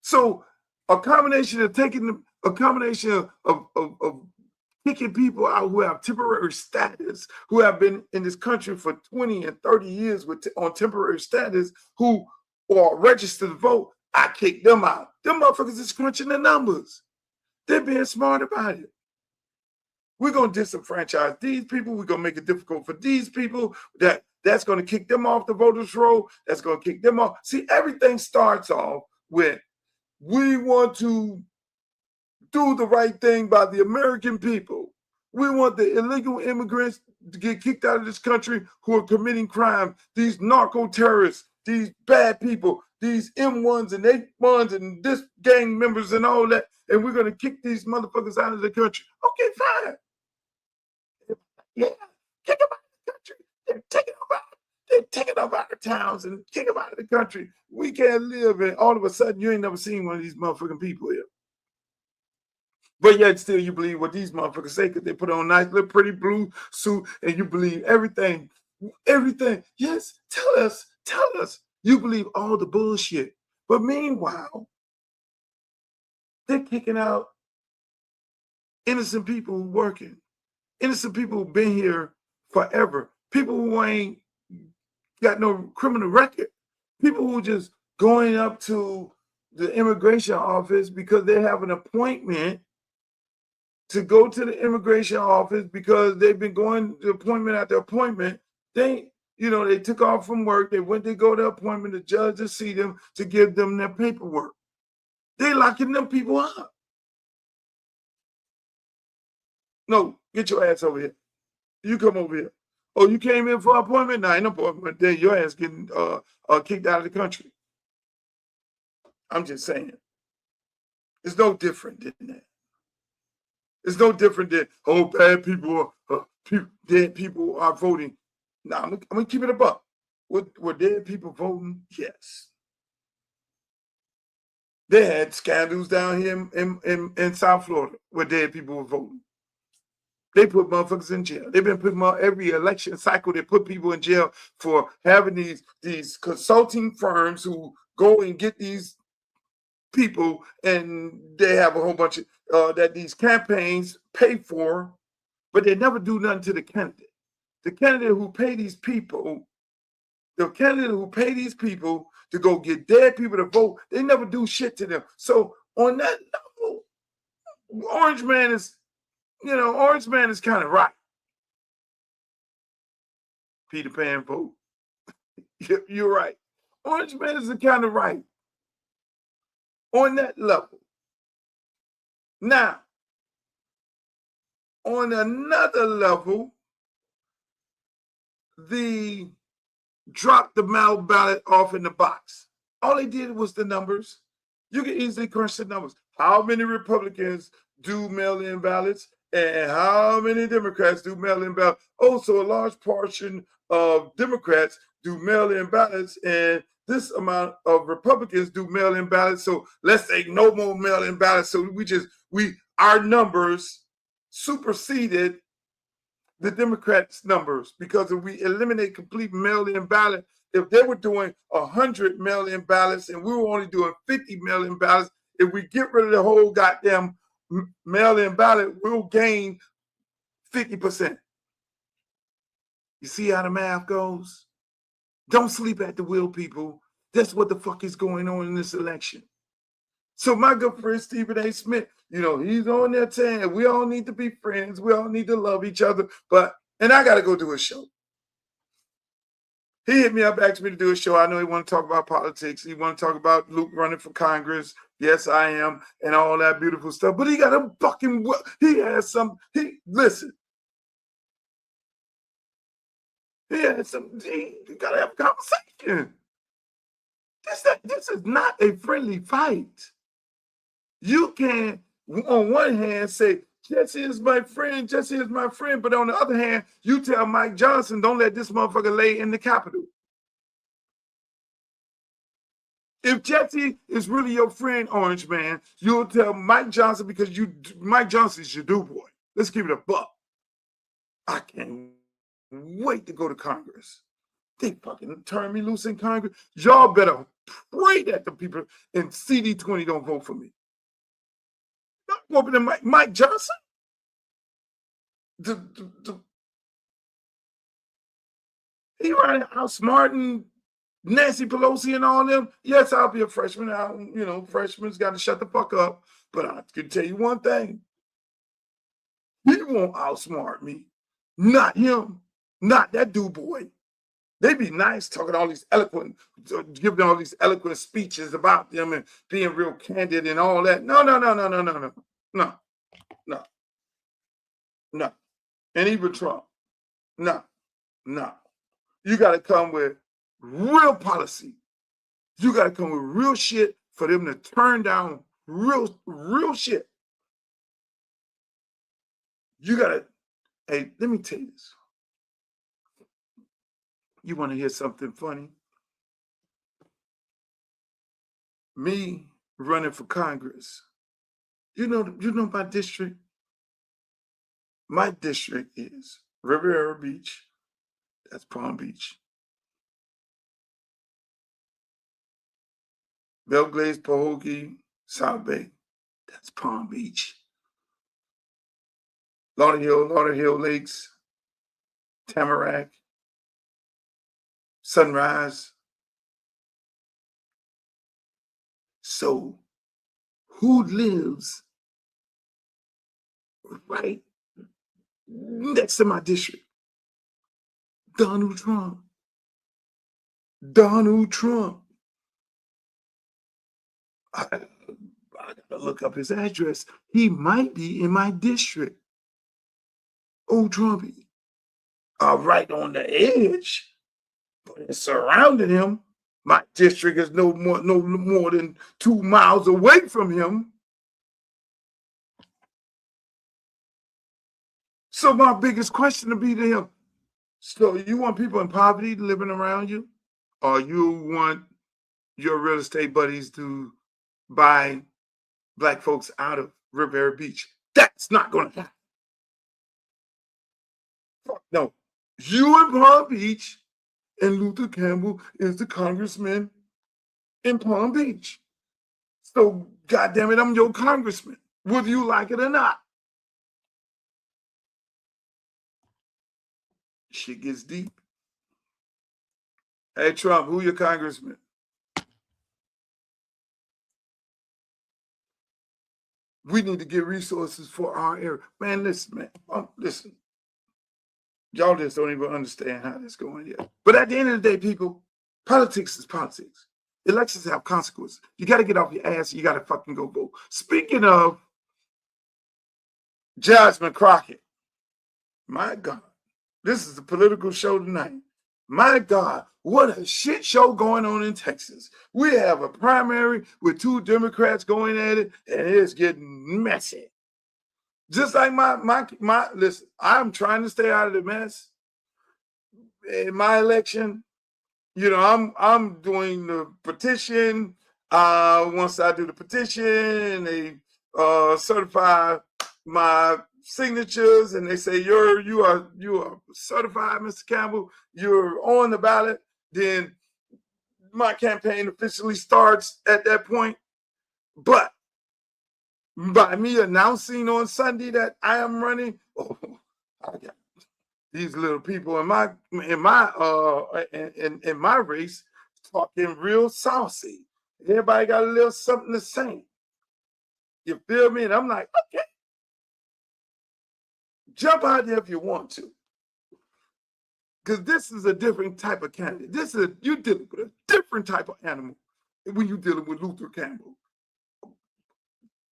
So a combination of kicking people out who have temporary status, who have been in this country for 20 and 30 years on temporary status, who are registered to vote, I kick them out. Them motherfuckers is crunching the numbers. They're being smart about it. We're going to disenfranchise these people. We're going to make it difficult for these people. That's going to kick them off the voters' roll. That's going to kick them off. See, everything starts off with we want to do the right thing by the American people. We want the illegal immigrants to get kicked out of this country who are committing crime. These narco-terrorists, these bad people, these M1s and 8-1s and this gang members and all that. And we're going to kick these motherfuckers out of the country. Okay, fine. Yeah, kick them out of the country. They're taking them out of towns and kick them out of the country. We can't live, and all of a sudden you ain't never seen one of these motherfucking people here. But yet still you believe what these motherfuckers say because they put on a nice little pretty blue suit and you believe everything. Yes, tell us. You believe all the bullshit. But meanwhile, they're kicking out innocent people working. Innocent people who've been here forever. People who ain't got no criminal record. People who just going up to the immigration office because they have an appointment to go to the immigration office because they've been going to appointment after appointment. They took off from work. They went to go to appointment, the judge to see them, to give them their paperwork. They locking them people up. No, get your ass over here. You come over here. Oh, you came in for an appointment? Nah, ain't no appointment. Then your ass getting kicked out of the country. I'm just saying. It's no different than that. It's no different than, bad people, dead people are voting. Nah, I'm going to keep it a buck. Were dead people voting? Yes. They had scandals down here in South Florida where dead people were voting. They put motherfuckers in jail. They've been putting every election cycle. They put people in jail for having these consulting firms who go and get these people, and they have a whole bunch of that these campaigns pay for, but they never do nothing to the candidate. The candidate who pay these people, to go get dead people to vote, they never do shit to them. So on that level, Orange Man is kind of right. Peter Pan vote. You're right. Orange Man is kind of right. On that level. Now, on another level, the drop the mail ballot off in the box. All they did was the numbers. You can easily crunch the numbers. How many Republicans do mail-in ballots and how many Democrats do mail-in ballots? Also, a large portion of Democrats do mail-in ballots and this amount of Republicans do mail-in ballots. So let's say no more mail-in ballots. So our numbers superseded the Democrats' numbers because if we eliminate complete mail-in ballot, if they were doing 100 mail-in ballots and we were only doing 50 mail-in ballots, if we get rid of the whole goddamn mail-in ballot, we'll gain 50%. You see how the math goes? Don't sleep at the wheel, people. That's what the fuck is going on in this election. So my good friend Stephen A. Smith, he's on there saying we all need to be friends. We all need to love each other. And I got to go do a show. He hit me up, asked me to do a show. I know he want to talk about politics. He want to talk about Luke running for Congress. Yes, I am. And all that beautiful stuff. But he got a fucking, listen. He got to have a conversation. This is not a friendly fight. You can, on one hand, say, Jesse is my friend, but on the other hand, you tell Mike Johnson, don't let this motherfucker lay in the Capitol. If Jesse is really your friend, Orange Man, you'll tell Mike Johnson because Mike Johnson's your do boy. Let's keep it a buck. I can't wait to go to Congress. They fucking turn me loose in Congress. Y'all better pray that the people in CD20 don't vote for me. Not voting to Mike Johnson. He running outsmarting Nancy Pelosi and all them. Yes, I'll be a freshman. Freshmen's got to shut the fuck up. But I can tell you one thing. He won't outsmart me. Not him. Not that dude boy. They be nice talking all these eloquent, giving all these eloquent speeches about them and being real candid and all that. No. And even Trump. No. You got to come with real policy. You got to come with real shit for them to turn down real shit. You got to, hey, let me tell you this. You want to hear something funny? Me running for Congress. You know my district? My district is Riviera Beach. That's Palm Beach. Belgrade, Pahokee, South Bay. That's Palm Beach. Lauderhill Lakes, Tamarack, Sunrise. So, who lives right next to my district? Donald Trump. I gotta look up his address. He might be in my district. Old Trumpy. Right on the edge, but it's surrounding him. My district is no more than 2 miles away from him. So my biggest question to be to him, so you want people in poverty living around you? Or you want your real estate buddies to buy black folks out of Riviera Beach? That's not going to happen. Fuck no. You in Palm Beach and Luther Campbell is the congressman in Palm Beach. So, goddamn it, I'm your congressman, whether you like it or not. Shit gets deep. Hey, Trump, who your congressman? We need to get resources for our area. Man, listen, listen. Y'all just don't even understand how this going yet. But at the end of the day, people, politics is politics. Elections have consequences. You got to get off your ass. You got to fucking go vote. Speaking of Jasmine Crockett, my God, this is a political show tonight. My God, what a shit show going on in Texas. We have a primary with 2 Democrats going at it, and it's getting messy. Just like my listen, I'm trying to stay out of the mess. In my election, I'm doing the petition. Once I do the petition, they certify my signatures, and they say you are certified, Mr. Campbell. You're on the ballot. Then my campaign officially starts at that point. But by me announcing on Sunday that I am running, I got these little people in my race talking real saucy. Everybody got a little something to say. You feel me? And I'm like, okay, jump out there if you want to, because this is a different type of candidate. You're dealing with a different type of animal when you're dealing with Luther Campbell.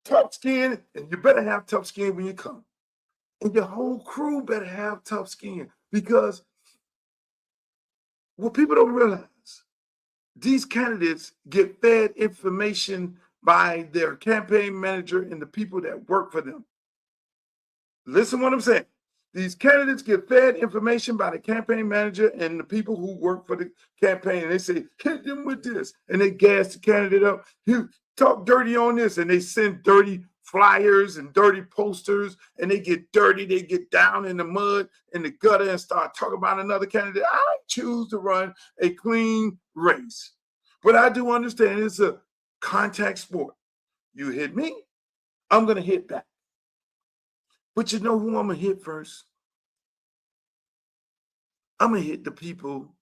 Tough skin, and you better have tough skin when you come. And your whole crew better have tough skin, because what people don't realize, these candidates get fed information by their campaign manager and the people that work for them. Listen what I'm saying. These candidates get fed information by the campaign manager and the people who work for the campaign. And they say, hit them with this. And they gas the candidate up. You talk dirty on this. And they send dirty flyers and dirty posters. And they get dirty. They get down in the mud, in the gutter, and start talking about another candidate. I choose to run a clean race. But I do understand it's a contact sport. You hit me, I'm going to hit back. But you know who I'm going to hit first? I'm going to hit the people,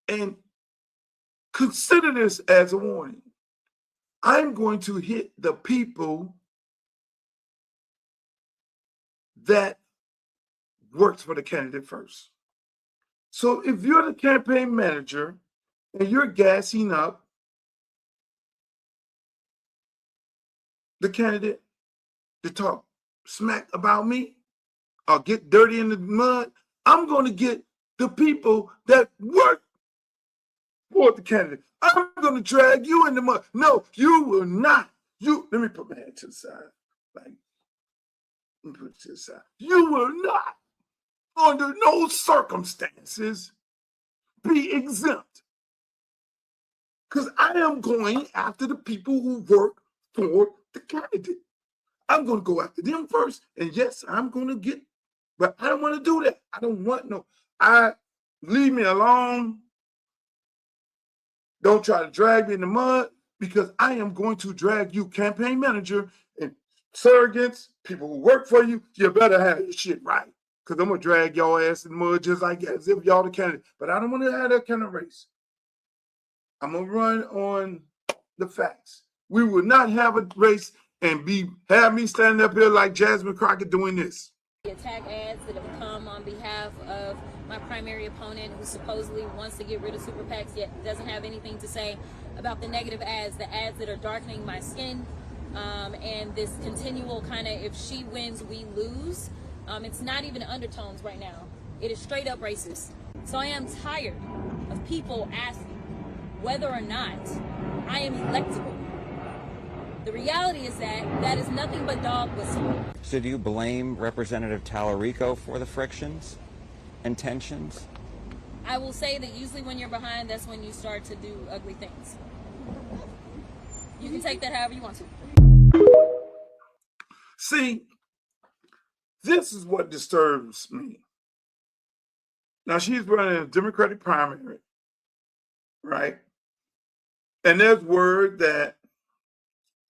and consider this as a warning. I'm going to hit the people that works for the candidate first. So if you're the campaign manager and you're gassing up the candidate to talk smack about me or get dirty in the mud, I'm going to get the people that work for the candidate. I'm going to drag you in the mud. No, you will not. Let me put my hand to the side. Let me put it to the side. You will not, under no circumstances, be exempt. Because I am going after the people who work for the candidate. I'm going to go after them first. And yes, I'm going to get, but I don't want to do that. I don't want no, leave me alone. Don't try to drag me in the mud, because I am going to drag you, campaign manager and surrogates, people who work for you. You better have your shit right, because I'm going to drag y'all ass in the mud just like as if y'all the candidate. But I don't want to have that kind of race. I'm going to run on the facts. We will not have a race and have me standing up here like Jasmine Crockett doing this. Attack ads that have come on behalf of my primary opponent, who supposedly wants to get rid of super PACs, yet doesn't have anything to say about the negative ads, the ads that are darkening my skin, and this continual kind of, if she wins, we lose. It's not even undertones right now. It is straight up racist. So I am tired of people asking whether or not I am electable. The reality is that is nothing but dog whistle. So do you blame Representative Tallarico for the frictions and tensions? I will say that usually when you're behind, that's when you start to do ugly things. You can take that however you want to. See, this is what disturbs me. Now, she's running a Democratic primary, right? And there's word that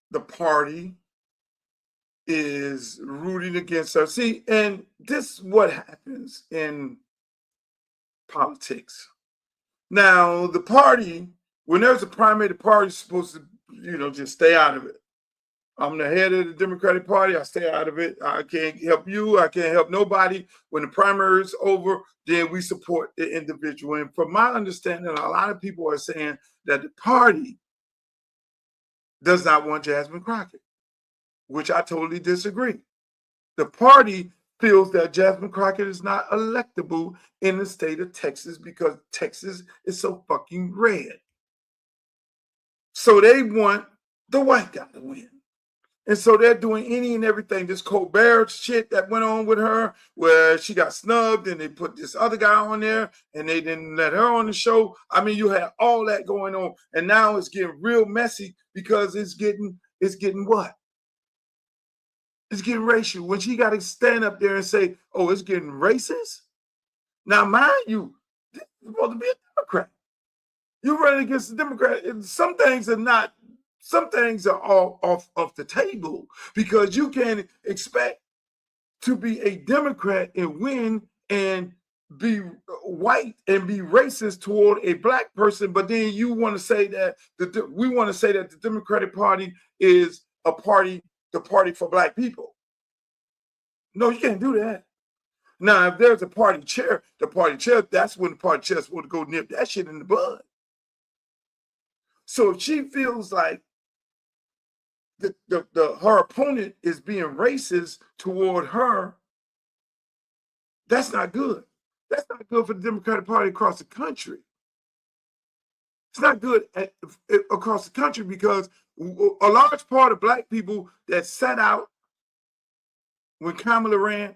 the party is rooting against her. See, and this is what happens in politics. Now, the party, when there's a primary, the party's supposed to, just stay out of it. I'm the head of the Democratic Party. I stay out of it. I can't help you. I can't help nobody. When the primary is over, then we support the individual. And from my understanding, a lot of people are saying that the party does not want Jasmine Crockett, which I totally disagree. The party feels that Jasmine Crockett is not electable in the state of Texas because Texas is so fucking red. So they want the white guy to win. And so they're doing any and everything. This Colbert shit that went on with her, where she got snubbed and they put this other guy on there and they didn't let her on the show. I mean, you had all that going on. And now it's getting real messy because it's getting what? It's getting racial. When she got to stand up there and say, oh, it's getting racist. Now, mind you, this is supposed to be a Democrat. You're running against the Democrat. And some things are all off the table, because you can't expect to be a Democrat and win and be white and be racist toward a black person, but then you want to say that we want to say that the Democratic Party is the party for black people. No, you can't do that. Now, if there's a party chair, that's when the party chair is supposed to go nip that shit in the bud. So if she feels like her opponent is being racist toward her, that's not good. That's not good for the Democratic Party across the country. It's not good across the country, because a large part of black people that sat out when Kamala ran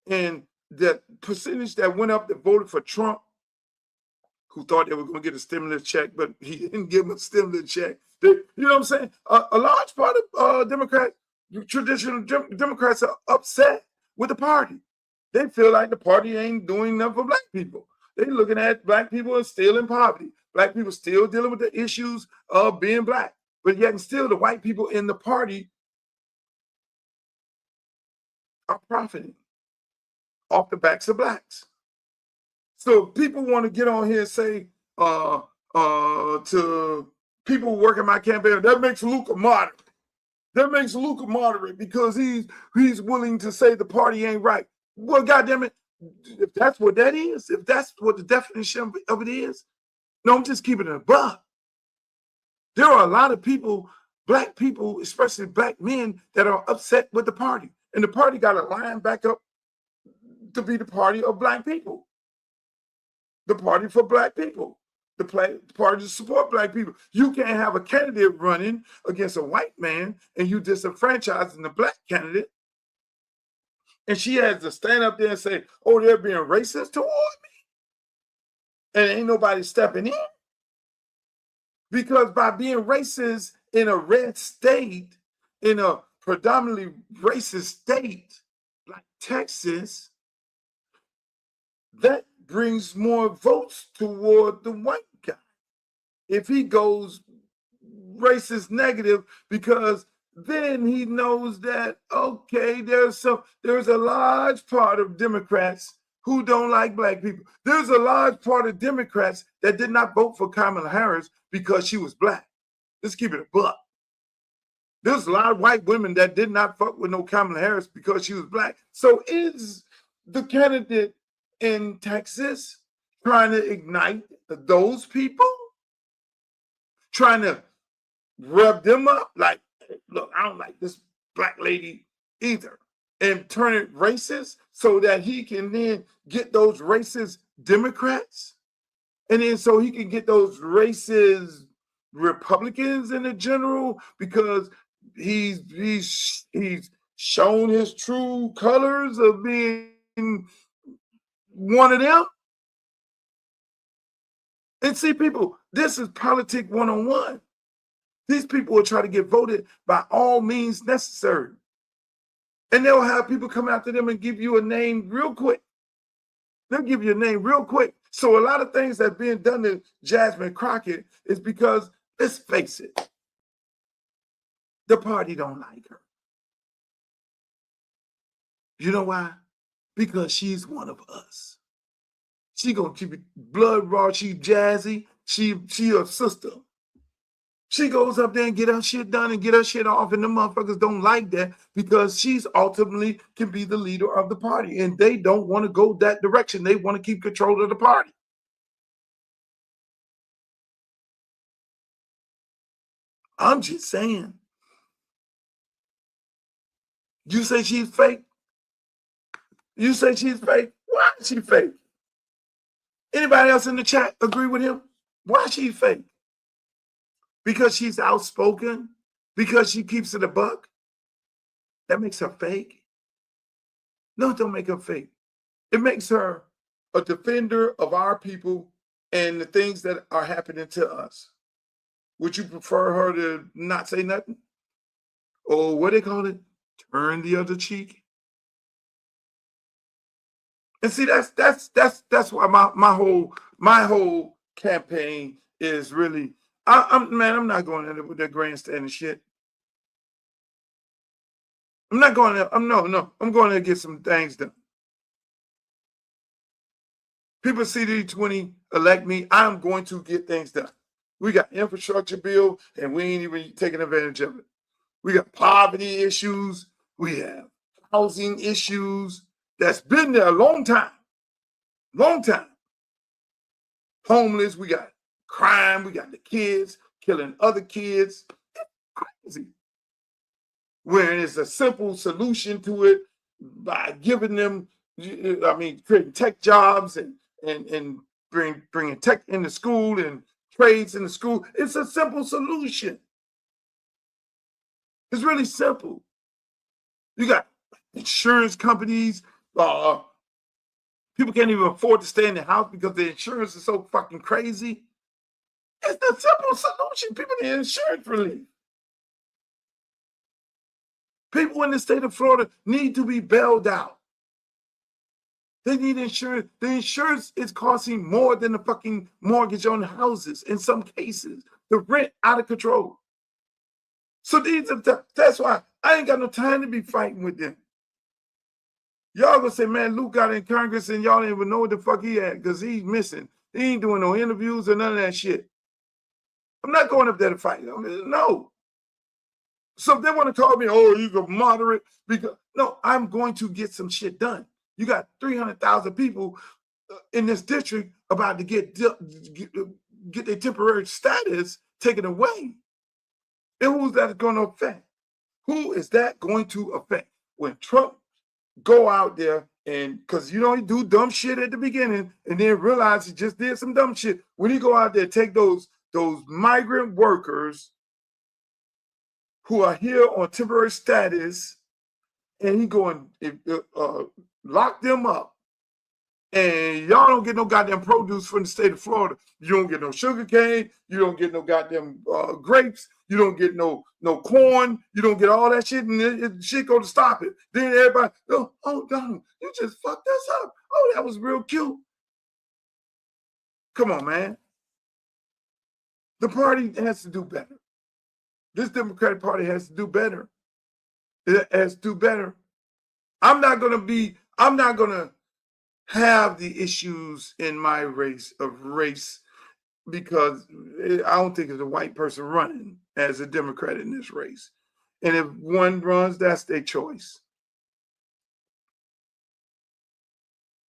and the percentage that went up that voted for Trump, who thought they were going to get a stimulus check, but he didn't give them a stimulus check. You know what I'm saying? A large part of traditional Democrats are upset with the party. They feel like the party ain't doing enough for black people. They're looking at black people as still in poverty. Black people still dealing with the issues of being black. But yet and still the white people in the party are profiting off the backs of blacks. So people want to get on here and say to people working my campaign, that makes Luke a moderate. That makes Luke a moderate because he's willing to say the party ain't right. Well, goddamn it, if that's what that is, if that's what the definition of it is, no, I'm just keeping it a buck. There are a lot of people, black people, especially black men, that are upset with the party. And the party got to line back up to be the party of black people. The party for black people. The party to support black people. You can't have a candidate running against a white man and you disenfranchising the black candidate. And she has to stand up there and say, oh, they're being racist toward me. And ain't nobody stepping in. Because by being racist in a red state, in a predominantly racist state like Texas, that brings more votes toward the white guy. If he goes racist negative, because then he knows that, okay, there's a large part of Democrats who don't like black people. There's a large part of Democrats that did not vote for Kamala Harris because she was black. Let's keep it a buck. There's a lot of white women that did not fuck with no Kamala Harris because she was black. So is the candidate in Texas trying to ignite those people? Trying to rev them up? Like, look, I don't like this black lady either. And turn it racist so that he can then get those racist Democrats. And then so he can get those racist Republicans in the general, because he's shown his true colors of being one of them. And see, people, this is politics 101. These people will try to get voted by all means necessary. And they'll have people come after them and give you a name real quick. They'll give you a name real quick. So a lot of things that are being done to Jasmine Crockett is because, let's face it, the party don't like her. You know why? Because she's one of us. She gonna keep it blood raw. She jazzy. She a sister. She goes up there and get her shit done and get her shit off, and the motherfuckers don't like that because she's ultimately can be the leader of the party, and they don't want to go that direction. They want to keep control of the party. I'm just saying. You say she's fake? You say she's fake? Why is she fake? Anybody else in the chat agree with him? Why is she fake? Because she's outspoken? Because she keeps it a buck? That makes her fake? No, it don't make her fake. It makes her a defender of our people and the things that are happening to us. Would you prefer her to not say nothing? Or what do they call it? Turn the other cheek? And see, that's why my whole campaign is really, I'm not going in there with that grandstanding shit. I'm not going there. I'm going there to get some things done. People CD20 elect me. I'm going to get things done. We got infrastructure bill, and we ain't even taking advantage of it. We got poverty issues. We have housing issues that's been there a long time. Long time. Homeless. We got crime. We got the kids killing other kids. It's crazy. Where it's a simple solution to it by giving them, creating tech jobs and bringing tech into school and trades in the school. It's a simple solution. It's really simple. You got insurance companies People can't even afford to stay in the house because the insurance is so fucking crazy. It's the simple solution. People need insurance relief. People in the state of Florida need to be bailed out. They need insurance. The insurance is costing more than the fucking mortgage on the houses in some cases. The rent out of control. So that's why I ain't got no time to be fighting with them. Y'all gonna say, man, Luke got in Congress and y'all didn't even know what the fuck he had because he's missing. He ain't doing no interviews or none of that shit. I'm not going up there to fight. No. So if they want to call me, oh, you go moderate, because no, I'm going to get some shit done. You got 300,000 people in this district about to get their temporary status taken away. And who's that going to affect? Who is that going to affect? When Trump go out there and, because he do dumb shit at the beginning and then realize he just did some dumb shit. When he go out there, take those migrant workers who are here on temporary status, and he go and lock them up, and y'all don't get no goddamn produce from the state of Florida. You don't get no sugar cane. You don't get no goddamn grapes. You don't get no corn. You don't get all that shit, and shit go to stop it. Then everybody, oh, Donald, you just fucked us up. Oh, that was real cute. Come on, man. The party has to do better. This Democratic Party has to do better. It has to do better. I'm not gonna have the issues in my race because I don't think there's a white person running as a Democrat in this race. And if one runs, that's their choice.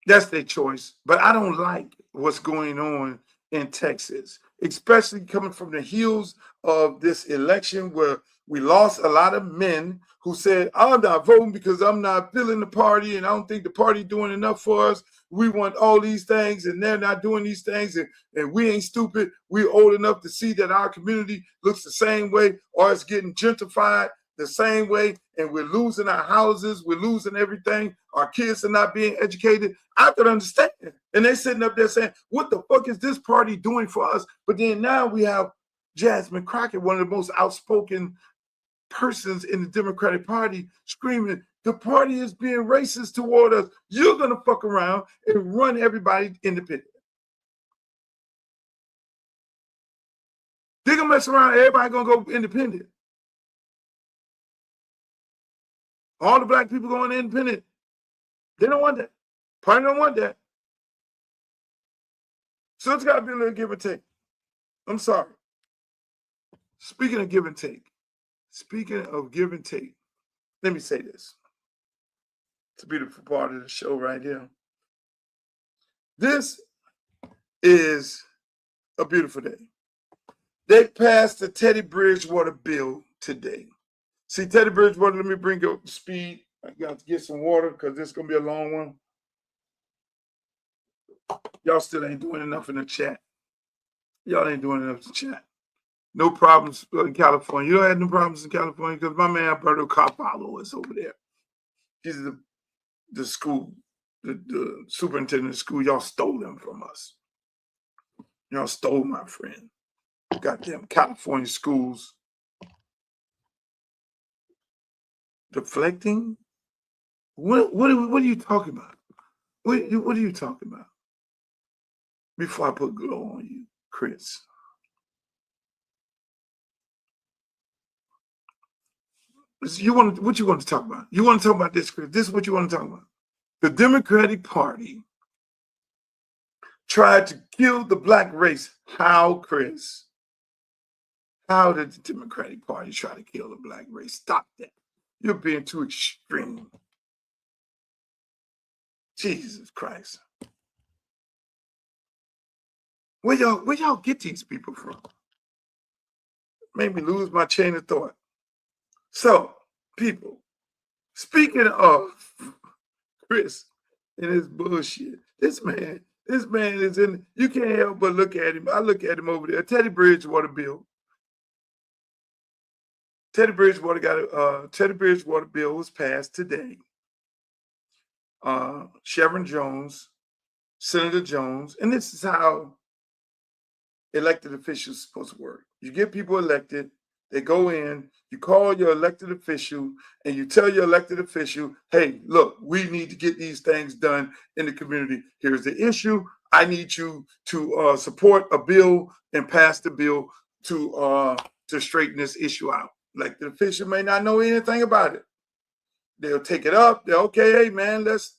That's their choice. But I don't like what's going on in Texas, especially coming from the heels of this election where we lost a lot of men who said, I'm not voting because I'm not feeling the party and I don't think the party doing enough for us. We want all these things and they're not doing these things, and we ain't stupid. We're old enough to see that our community looks the same way or it's getting gentrified the same way, and we're losing our houses, we're losing everything. Our kids are not being educated. I could understand. And they're sitting up there saying, what the fuck is this party doing for us? But then now we have Jasmine Crockett, one of the most outspoken persons in the Democratic Party, screaming, the party is being racist toward us. You're going to fuck around and run everybody independent. They're going to mess around, everybody going to go independent. All the black people going independent. They don't want that. Party don't want that. So it's got to be a little give and take. I'm sorry. Speaking of give and take, let me say this. It's a beautiful part of the show right here. This is a beautiful day. They passed the Teddy Bridgewater bill today. See, Teddy Bridgewater, let me bring you up to speed. I got to get some water because this is going to be a long one. Y'all still ain't doing enough in the chat. Y'all ain't doing enough to chat. No problems in California. You don't have no problems in California because my man Alberto Carvalho is over there. He's the school, the superintendent of the school. Y'all stole him from us. Y'all stole my friend. Goddamn California schools. Deflecting? What are you talking about? What are you talking about? Before I put glow on you, Chris. What you want to talk about? You want to talk about this, Chris? This is what you want to talk about. The Democratic Party tried to kill the black race. How, Chris? How did the Democratic Party try to kill the black race? Stop that. You're being too extreme. Jesus Christ. Where y'all get these people from? Made me lose my chain of thought. So, people, speaking of Chris and his bullshit, this man is in, you can't help but look at him. I look at him over there. Teddy Bridgewater bill. Teddy Bridgewater bill was passed today. Chevron Jones Senator Jones, and this is how elected officials are supposed to work. You get people elected, they go in, you call your elected official, and you tell your elected official, hey, look, we need to get these things done in the community. Here's the issue. I need you to support a bill and pass the bill to straighten this issue out. Elected official may not know anything about it. They'll take it up. They're okay, hey man, let's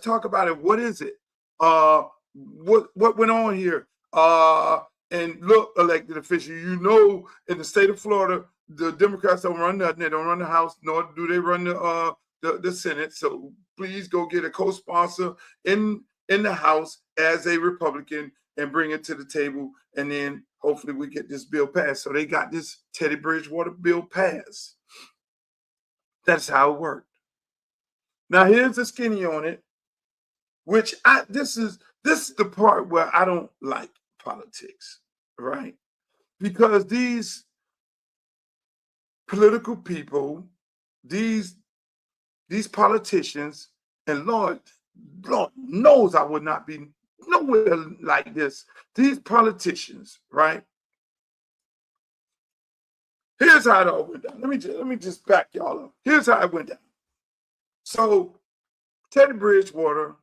talk about it. What is it? What went on here? And look, elected official, you know, in the state of Florida, the Democrats don't run nothing. They don't run the House, nor do they run the Senate. So please go get a co-sponsor in the House as a Republican and bring it to the table. And then hopefully we get this bill passed. So they got this Teddy Bridgewater bill passed. That's how it worked. Now here's the skinny on it, which this is the part where I don't like politics, right? Because these political people, these politicians, and Lord knows I would not be nowhere like this. These politicians, right? Here's how it all went down. Let me just back y'all up. Here's how it went down. So Teddy Bridgewater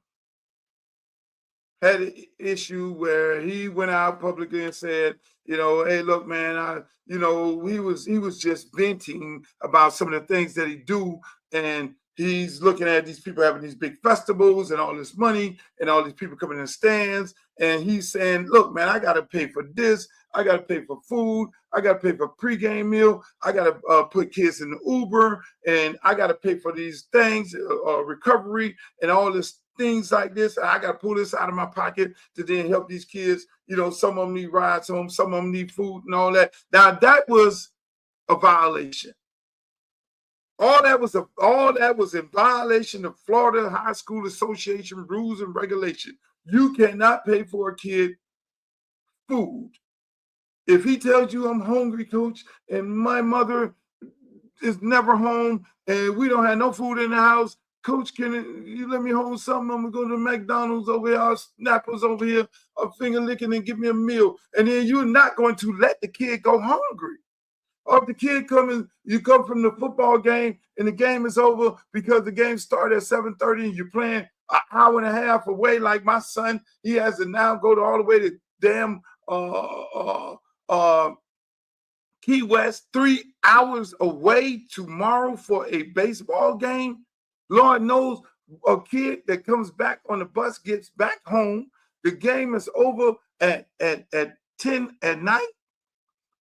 had an issue where he went out publicly and said, you know, hey, look, man, he was just venting about some of the things that he do, and he's looking at these people having these big festivals and all this money and all these people coming in the stands, and he's saying, look, man, I got to pay for this, I got to pay for food, I got to pay for pregame meal, I got to put kids in the Uber, and I got to pay for these things, recovery, and all this things like this. And I got to pull this out of my pocket to then help these kids. You know, some of them need rides home, some of them need food and all that. Now that was a violation. All that was in violation of Florida High School Association rules and regulations. You cannot pay for a kid food. If he tells you I'm hungry, coach, and my mother is never home and we don't have no food in the house, coach, can you let me hold something? I'm going to go to McDonald's over here, or Snappers over here, or finger licking and give me a meal. And then you're not going to let the kid go hungry. Or if the kid you come from the football game and the game is over because the game started at 7:30 and you're playing an hour and a half away, like my son, he has to now go all the way to damn Key West, 3 hours away tomorrow for a baseball game. Lord knows a kid that comes back on the bus gets back home. The game is over at 10 at night.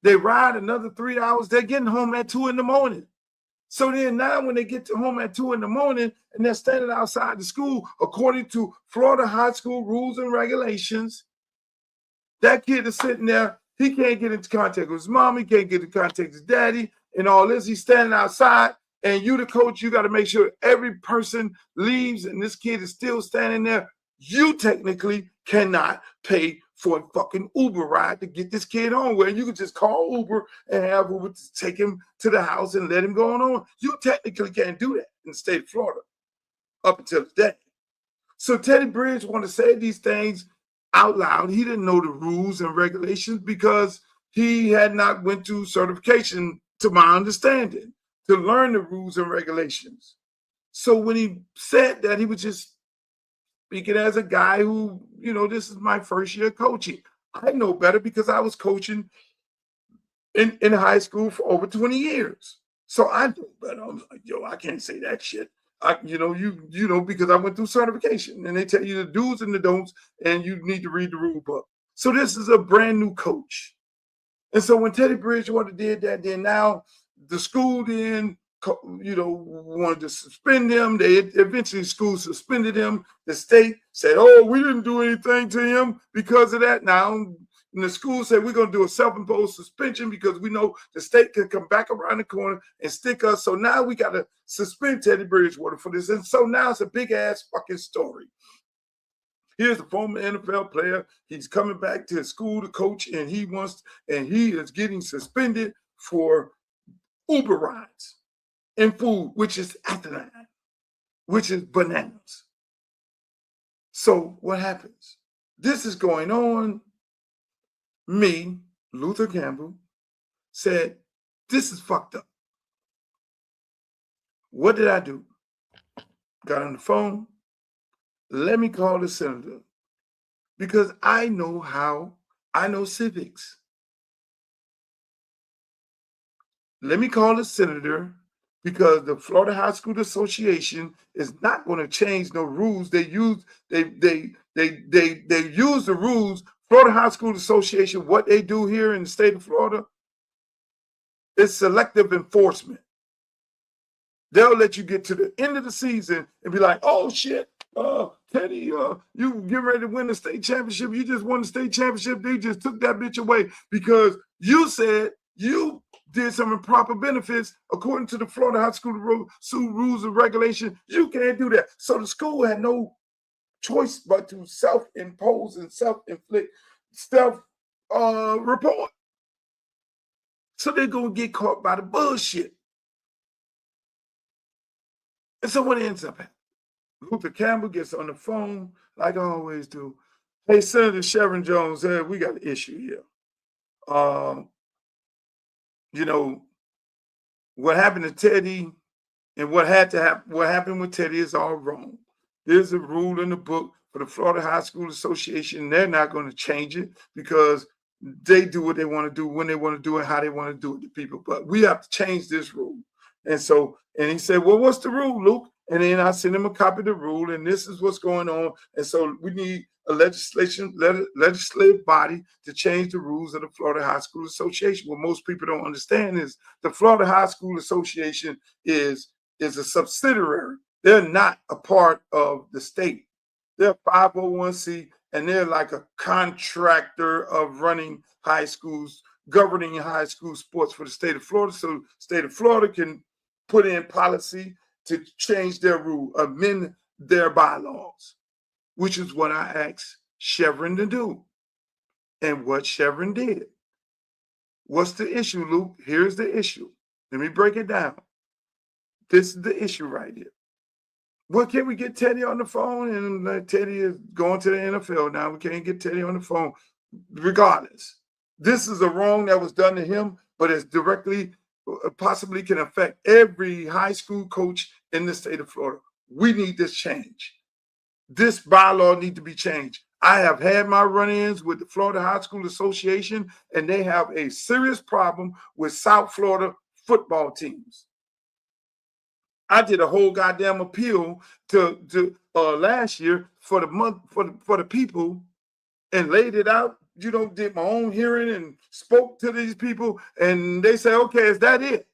They ride another 3 hours. They're getting home at 2 in the morning. So then now when they get to home at 2 in the morning and they're standing outside the school, according to Florida high school rules and regulations, that kid is sitting there. He can't get into contact with his mom. He can't get into contact with his daddy and all this. He's standing outside. And you, the coach, you got to make sure every person leaves and this kid is still standing there. You technically cannot pay for a fucking Uber ride to get this kid home, where you could just call Uber and have Uber to take him to the house and let him go on. You technically can't do that in the state of Florida up until today. So Teddy Bridge wanted to say these things out loud. He didn't know the rules and regulations because he had not went through certification, to my understanding, to learn the rules and regulations. So when he said that, he was just speaking as a guy who, you know, this is my first year coaching. I know better because I was coaching in high school for over 20 years. So I know better. I'm like, yo, I can't say that shit. Because I went through certification and they tell you the do's and the don'ts and you need to read the rule book. So this is a brand new coach. And so when Teddy Bridgewater did that, then now the school then, wanted to suspend him. They eventually school suspended him. The state said, oh, we didn't do anything to him because of that. Now, and the school said, we're going to do a self-imposed suspension because we know the state can come back around the corner and stick us. So now we got to suspend Teddy Bridgewater for this. And so now it's a big-ass fucking story. Here's a former NFL player. He's coming back to his school to coach, and he is getting suspended for Uber rides and food, which is asinine, which is bananas. So what happens? This is going on. Me, Luther Campbell, said, this is fucked up. What did I do? Got on the phone. Let me call the senator because I know civics. Let me call the senator because the Florida High School Association is not going to change no rules. They use the rules. Florida High School Association, what they do here in the state of Florida is selective enforcement. They'll let you get to the end of the season and be like, oh shit, Teddy, you get ready to win the state championship. You just won the state championship. They just took that bitch away because you said you did some improper benefits according to the Florida High School rules and regulations. You can't do that. So the school had no choice but to self-impose and self-inflict, self-report. So they're going to get caught by the bullshit. And so what ends up happening? Luther Campbell gets on the phone, like I always do. Hey, Senator Shevrin Jones, we got an issue here. You know, what happened to Teddy and what happened with Teddy is all wrong. There's a rule in the book for the Florida High School Association. They're not going to change it because they do what they want to do, when they want to do it, how they want to do it to people. But we have to change this rule. And he said, well, what's the rule, Luke? And then I sent him a copy of the rule, and this is what's going on. And so we need a legislative body to change the rules of the Florida High School Association. What most people don't understand is the Florida High School Association is a subsidiary. They're not a part of the state. They're 501c, and they're like a contractor of running high schools, governing high school sports for the state of Florida. So the state of Florida can put in policy to change their rule, amend their bylaws, which is what I asked Shevrin to do. And what Shevrin did. What's the issue, Luke? Here's the issue. Let me break it down. This is the issue right here. Well, can we get Teddy on the phone? And Teddy is going to the NFL now. We can't get Teddy on the phone. Regardless, this is a wrong that was done to him, but it's directly possibly can affect every high school coach in the state of Florida. We need this change. This bylaw needs to be changed. I have had my run-ins with the Florida High School Association, and they have a serious problem with South Florida football teams. I did a whole goddamn appeal to last year for the people and laid it out. You know, did my own hearing and spoke to these people, and they say, okay, is that it?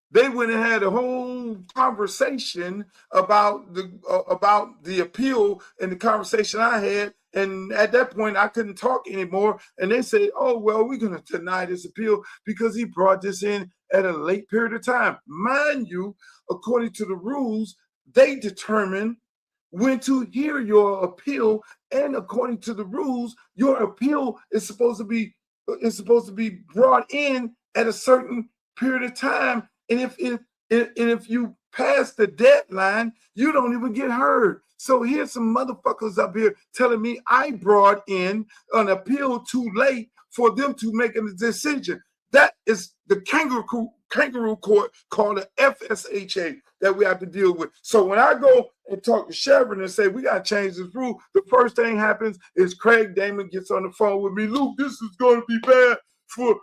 They went and had a whole conversation about the appeal and the conversation I had. And at that point, I couldn't talk anymore. And they said, oh, well, we're going to deny this appeal because he brought this in at a late period of time. Mind you, according to the rules, they determine when to hear your appeal. And according to the rules, your appeal is supposed to be brought in at a certain period of time. And if you pass the deadline, you don't even get heard. So here's some motherfuckers up here telling me I brought in an appeal too late for them to make a decision. That is the kangaroo court called the FSHA that we have to deal with. So when I go and talk to Shevrin and say we got to change this rule, the first thing happens is Craig Damon gets on the phone with me. Luke, this is going to be bad for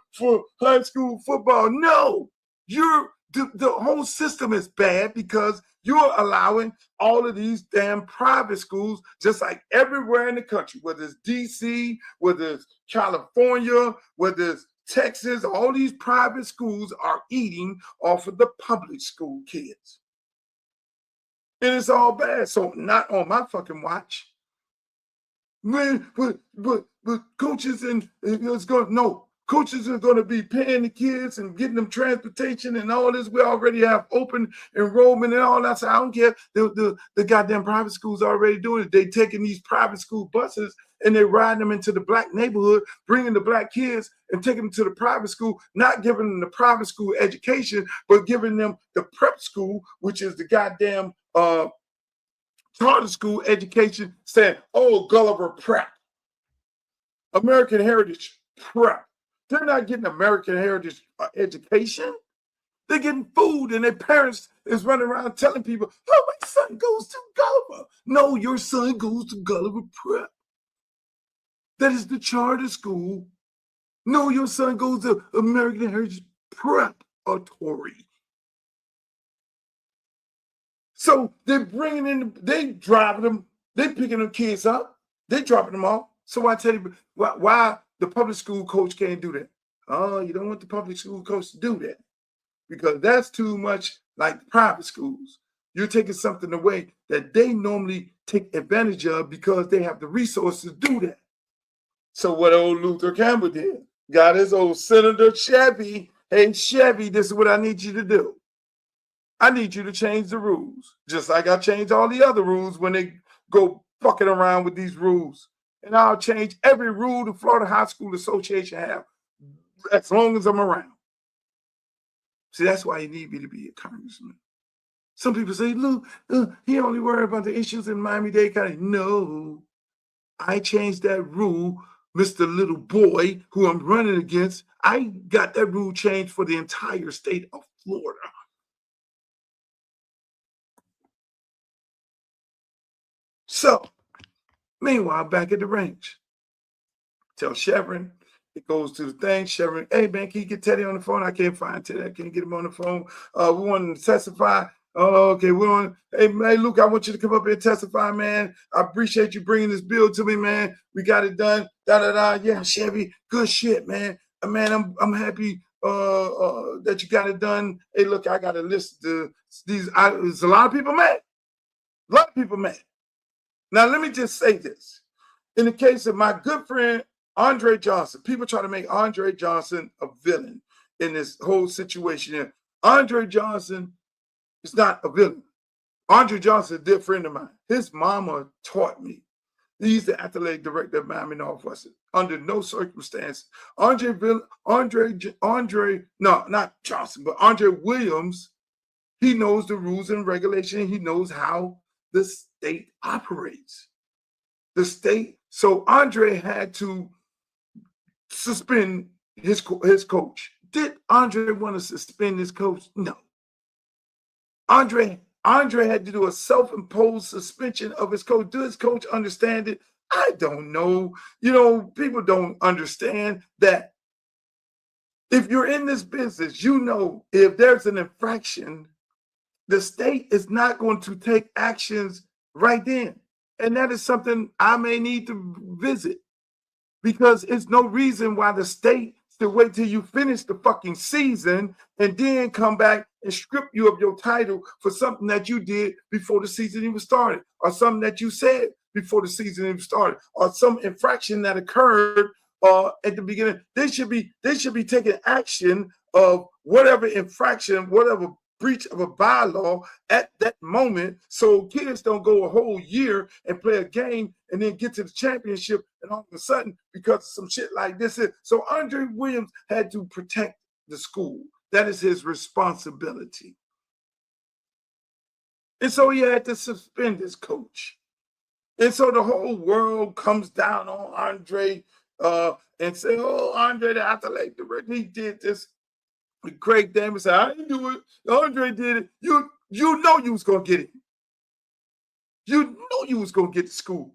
high school football. No, the whole system is bad because you're allowing all of these damn private schools, just like everywhere in the country, whether it's DC, whether it's California, whether it's Texas, all these private schools are eating off of the public school kids. And it's all bad. So not on my fucking watch. Man, but coaches and it's going no. Coaches are going to be paying the kids and getting them transportation and all this. We already have open enrollment and all that. So I don't care. The goddamn private schools are already doing it. They taking these private school buses and they riding them into the black neighborhood, bringing the black kids and taking them to the private school, not giving them the private school education, but giving them the prep school, which is the goddamn charter school education saying, oh, Gulliver Prep, American Heritage Prep. They're not getting American Heritage education. They're getting food, and their parents is running around telling people, oh, my son goes to Gulliver. No, your son goes to Gulliver Prep. That is the charter school. No, your son goes to American Heritage Preparatory. So they're bringing in, they driving them, they picking them kids up, they dropping them off. So I tell you why the public school coach can't do that. Oh, you don't want the public school coach to do that because that's too much like private schools. You're taking something away that they normally take advantage of because they have the resources to do that. So what old Luther Campbell did, got his old Senator Chevy. Hey, Chevy, this is what I need you to do. I need you to change the rules, just like I changed all the other rules when they go fucking around with these rules. And I'll change every rule the Florida High School Association have as long as I'm around. See, that's why you need me to be a congressman. Some people say, Lou, he only worried about the issues in Miami-Dade County. No, I changed that rule. Mr. Little Boy, who I'm running against, I got that rule changed for the entire state of Florida. So, meanwhile, back at the range, tell Chevron, it goes to the thing. Chevron, hey, man, can you get Teddy on the phone? I can't find Teddy. I can't get him on the phone. We want him to testify. Oh, okay. Hey, man, Luke, I want you to come up here and testify, man. I appreciate you bringing this bill to me, man. We got it done. Yeah, Chevy, good shit, man. Man, I'm happy that you got it done. Hey, look, I got a list of these. There's a lot of people mad. A lot of people mad. Now, let me just say this. In the case of my good friend, Andre Johnson, people try to make Andre Johnson a villain in this whole situation. Andre Johnson is not a villain. Andre Johnson is a dear friend of mine. His mama taught me. He's the athletic director of Miami Northwestern. Under no circumstance, Andre Williams, he knows the rules and regulations. He knows how the state operates. The state. So Andre had to suspend his coach. Did Andre want to suspend his coach? No. Andre had to do a self-imposed suspension of his coach. Does his coach understand it? I don't know. You know, people don't understand that if you're in this business, you know, if there's an infraction, the state is not going to take actions right then. And that is something I may need to visit because it's no reason why the state should wait till you finish the fucking season and then come back and strip you of your title for something that you did before the season even started, or something that you said before the season even started, or some infraction that occurred at the beginning. They should be taking action of whatever infraction, whatever breach of a bylaw at that moment, so kids don't go a whole year and play a game and then get to the championship and all of a sudden because of some shit like this. So Andre Williams had to protect the school. That is his responsibility. And so he had to suspend his coach. And so the whole world comes down on Andre and say, oh, Andre, the athletic director, he did this. Craig Davis said, I didn't do it. Andre did it. You know you was going to get it. You know you was going to get to school.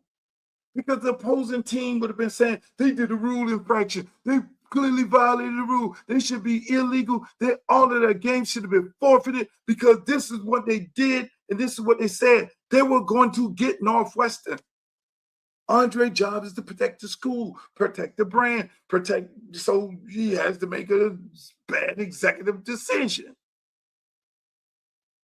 Because the opposing team would have been saying, they did a rule infraction. They clearly violated the rule. They should be illegal. All of their games should have been forfeited because this is what they did and this is what they said. They were going to get Northwestern. Andre's job is to protect the school, protect the brand, so he has to make a bad executive decision.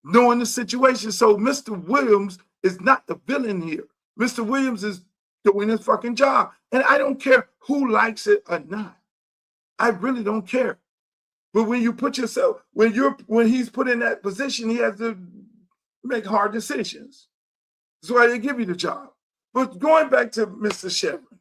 Knowing the situation. So Mr. Williams is not the villain here. Mr. Williams is doing his fucking job. And I don't care who likes it or not. I really don't care. But when you put yourself, when he's put in that position, he has to make hard decisions. That's why they give you the job. But going back to Mr. Chevron,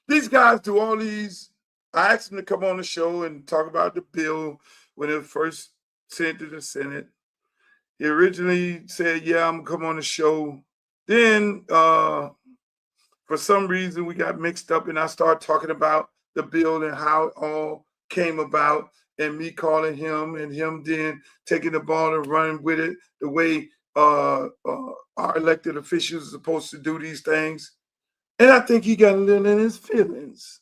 these guys do all these. I asked them to come on the show and talk about the bill when it was first sent to the Senate. He originally said, yeah, I'm gonna come on the show. Then for some reason we got mixed up and I started talking about the bill and how it all came about and me calling him and him then taking the ball and running with it the way our elected officials are supposed to do these things. And I think he got a little in his feelings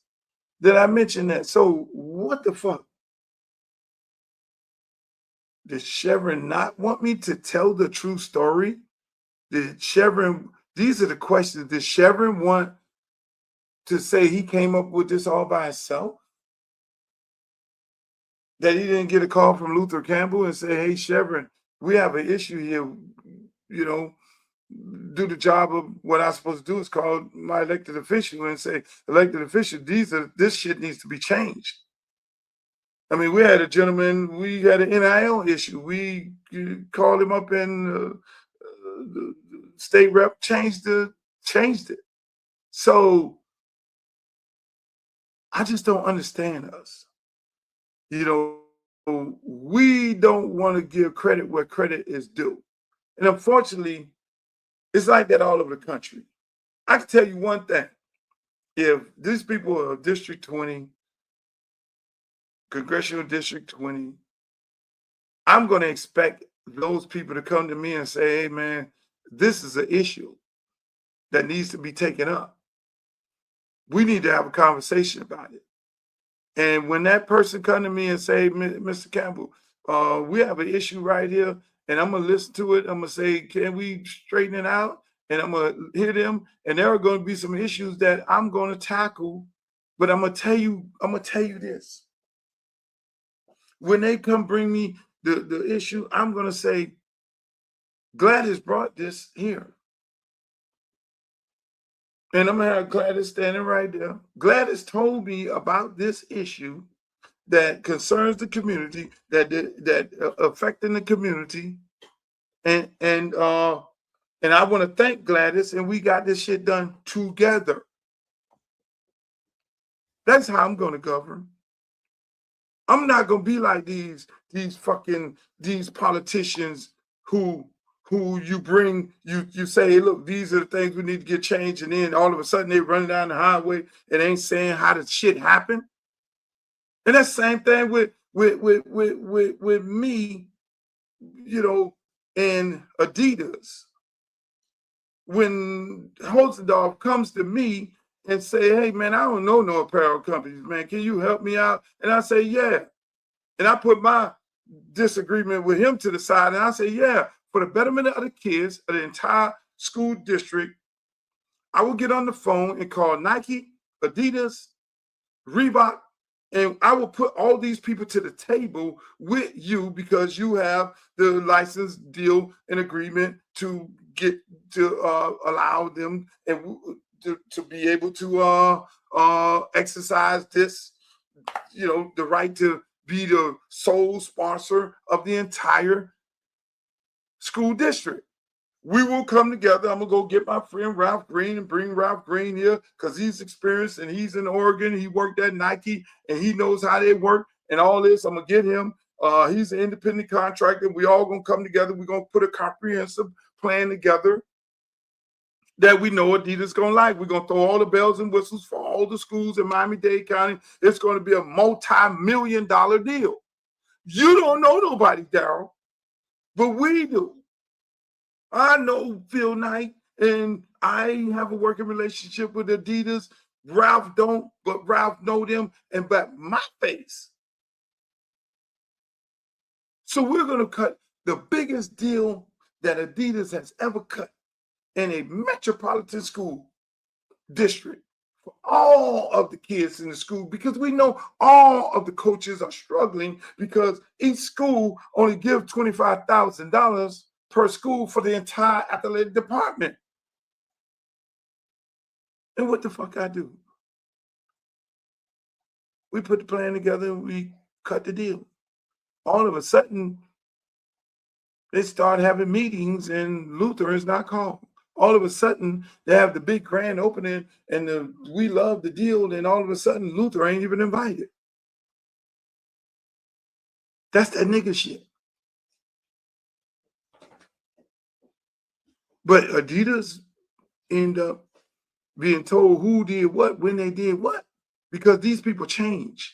that I mentioned that. So what the fuck? Did Chevron not want me to tell the true story? Did Chevron, these are the questions. Did Chevron want to say he came up with this all by himself? That he didn't get a call from Luther Campbell and say, hey, Chevron, we have an issue here, you know, do the job of what I'm supposed to do is call my elected official and say, elected official, this shit needs to be changed. I mean, we had a gentleman, we had an NIL issue. We called him up and the state rep changed it. So I just don't understand us. You know, we don't want to give credit where credit is due. And unfortunately, it's like that all over the country. I can tell you one thing. If these people are District 20, Congressional District 20, I'm going to expect those people to come to me and say, hey, man, this is an issue that needs to be taken up. We need to have a conversation about it. And when that person come to me and say, Mr. Campbell, we have an issue right here, and I'm going to listen to it. I'm going to say, can we straighten it out? And I'm going to hear them. And there are going to be some issues that I'm going to tackle. But I'm going to tell you this. When they come bring me the issue, I'm going to say, Gladys brought this here. And I'm going to have Gladys standing right there. Gladys told me about this issue that concerns the community, that affecting the community. And I want to thank Gladys, and we got this shit done together. That's how I'm going to govern. I'm not going to be like these politicians who you bring, you say, hey, look, these are the things we need to get changed, and then all of a sudden they running down the highway and ain't saying how the shit happened. And that's the same thing with me, you know, and Adidas. When Holzendorf comes to me and say, hey, man, I don't know no apparel companies, man. Can you help me out? And I say, yeah. And I put my disagreement with him to the side, and I say, yeah, for the betterment of the kids of the entire school district, I will get on the phone and call Nike, Adidas, Reebok, and I will put all these people to the table with you because you have the license deal and agreement to get to allow them and to be able to exercise this, you know, the right to be the sole sponsor of the entire school district. We will come together. I'm going to go get my friend Ralph Green and bring Ralph Green here because he's experienced and he's in Oregon. He worked at Nike and he knows how they work and all this. I'm going to get him. He's an independent contractor. We all going to come together. We're going to put a comprehensive plan together that we know Adidas going to like. We're going to throw all the bells and whistles for all the schools in Miami-Dade County. It's going to be a multi-million-dollar deal. You don't know nobody, Daryl, but we do. I know Phil Knight, and I have a working relationship with Adidas. Ralph don't, but Ralph know them, and but my face. So we're going to cut the biggest deal that Adidas has ever cut in a metropolitan school district for all of the kids in the school, because we know all of the coaches are struggling because each school only gives $25,000 per school for the entire athletic department. And what the fuck I do? We put the plan together and we cut the deal. All of a sudden, they start having meetings and Luther is not called. All of a sudden, they have the big grand opening and we love the deal, and all of a sudden, Luther ain't even invited. That's that nigga shit. But Adidas end up being told who did what, when they did what, because these people change.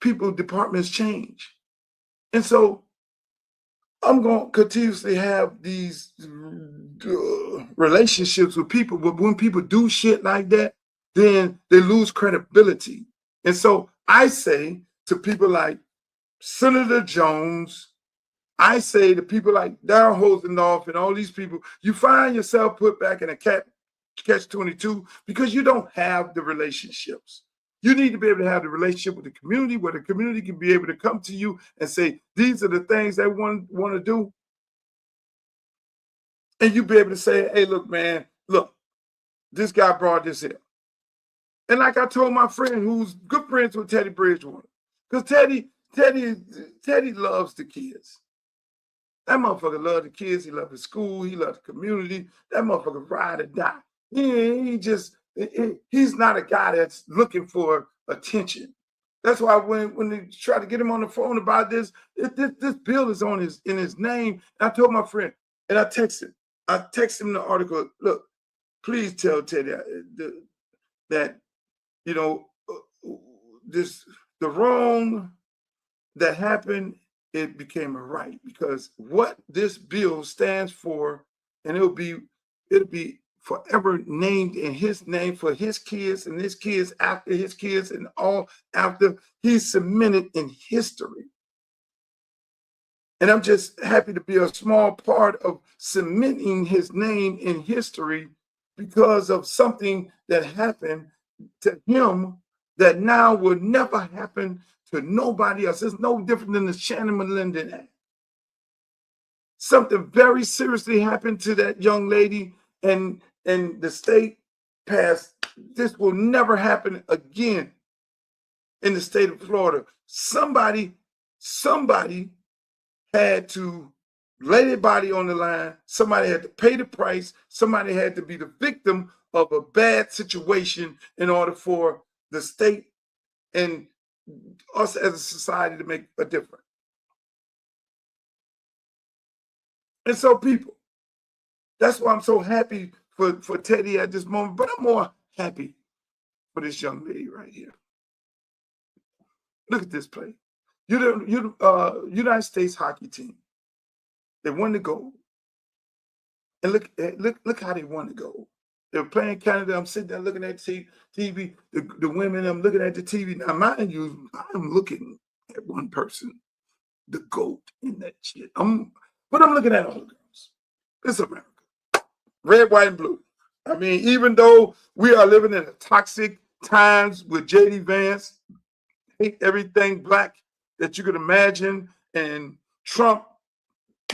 People, departments change. And so I'm going to continuously have these relationships with people, but when people do shit like that, then they lose credibility. And so I say to people like Senator Jones, I say to people like Darryl Hosendorf and all these people, you find yourself put back in a catch-22 because you don't have the relationships. You need to be able to have the relationship with the community where the community can be able to come to you and say, these are the things they want to do. And you be able to say, hey, look, man, look, this guy brought this here. And like I told my friend who's good friends with Teddy Bridgewater, because Teddy loves the kids. That motherfucker loved the kids. He loved his school. He loved the community. That motherfucker ride or die. He's not a guy that's looking for attention. That's why when they try to get him on the phone about this bill is in his name. And I told my friend, and I texted him the article. Look, please tell Teddy that the wrong that happened, it became a right, because what this bill stands for, and it'll be forever named in his name for his kids and his kids after his kids and all after, he's cemented in history. And I'm just happy to be a small part of cementing his name in history because of something that happened to him that now will never happen to nobody else. It's no different than the Shannon Malinden Act. Something very seriously happened to that young lady, and the state passed, this will never happen again in the state of Florida. Somebody had to lay their body on the line. Somebody had to pay the price. Somebody had to be the victim of a bad situation in order for the state and us as a society to make a difference. And so people, that's why I'm so happy for Teddy at this moment, but I'm more happy for this young lady right here. Look at this play. United States hockey team. They won the gold. And look how they won the gold. They were playing Canada. I'm sitting there looking at TV. The women, I'm looking at the TV. Now, mind you, I'm looking at one person, the GOAT in that shit. But I'm looking at all the girls. It's America. Red, white, and blue. I mean, even though we are living in a toxic times with J.D. Vance, hate everything black that you could imagine, and Trump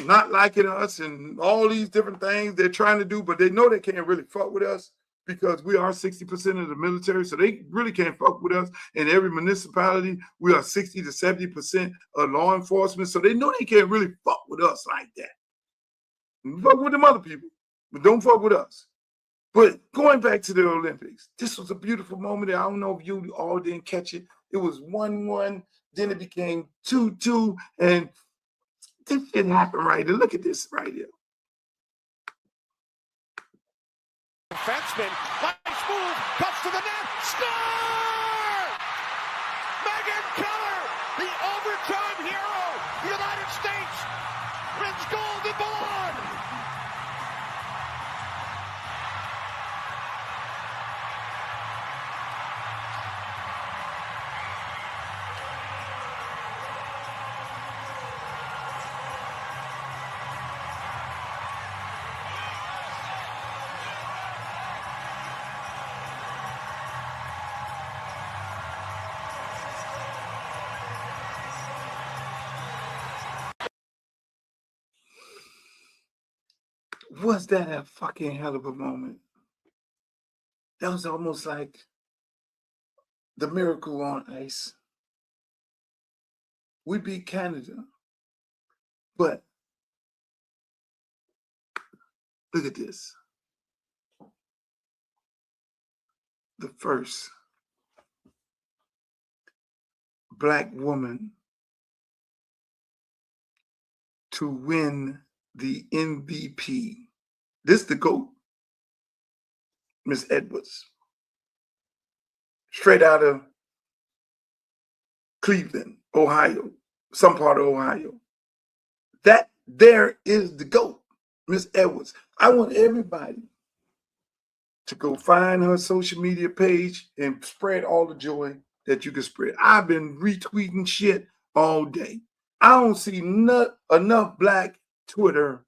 not liking us and all these different things they're trying to do, but they know they can't really fuck with us because we are 60% of the military, so they really can't fuck with us. In every municipality, we are 60 to 70% of law enforcement, so they know they can't really fuck with us like that. Fuck with them other people, but don't fuck with us. But going back to the Olympics, this was a beautiful moment. I don't know if you all didn't catch it. It was 1-1, then it became 2-2, and this shit happened right here. Look at this right here. Defenseman, nice move, cuts to the net, score! Megan Keller, the overtime hero, the United States wins gold in Milan. Was that a fucking hell of a moment? That was almost like the miracle on ice. We beat Canada, but look at this. The first Black woman to win the MVP This the GOAT, Miss Edwards. Straight out of Cleveland, Ohio, some part of Ohio. That there is the GOAT, Miss Edwards. I want everybody to go find her social media page and spread all the joy that you can spread. I've been retweeting shit all day. I don't see enough black Twitter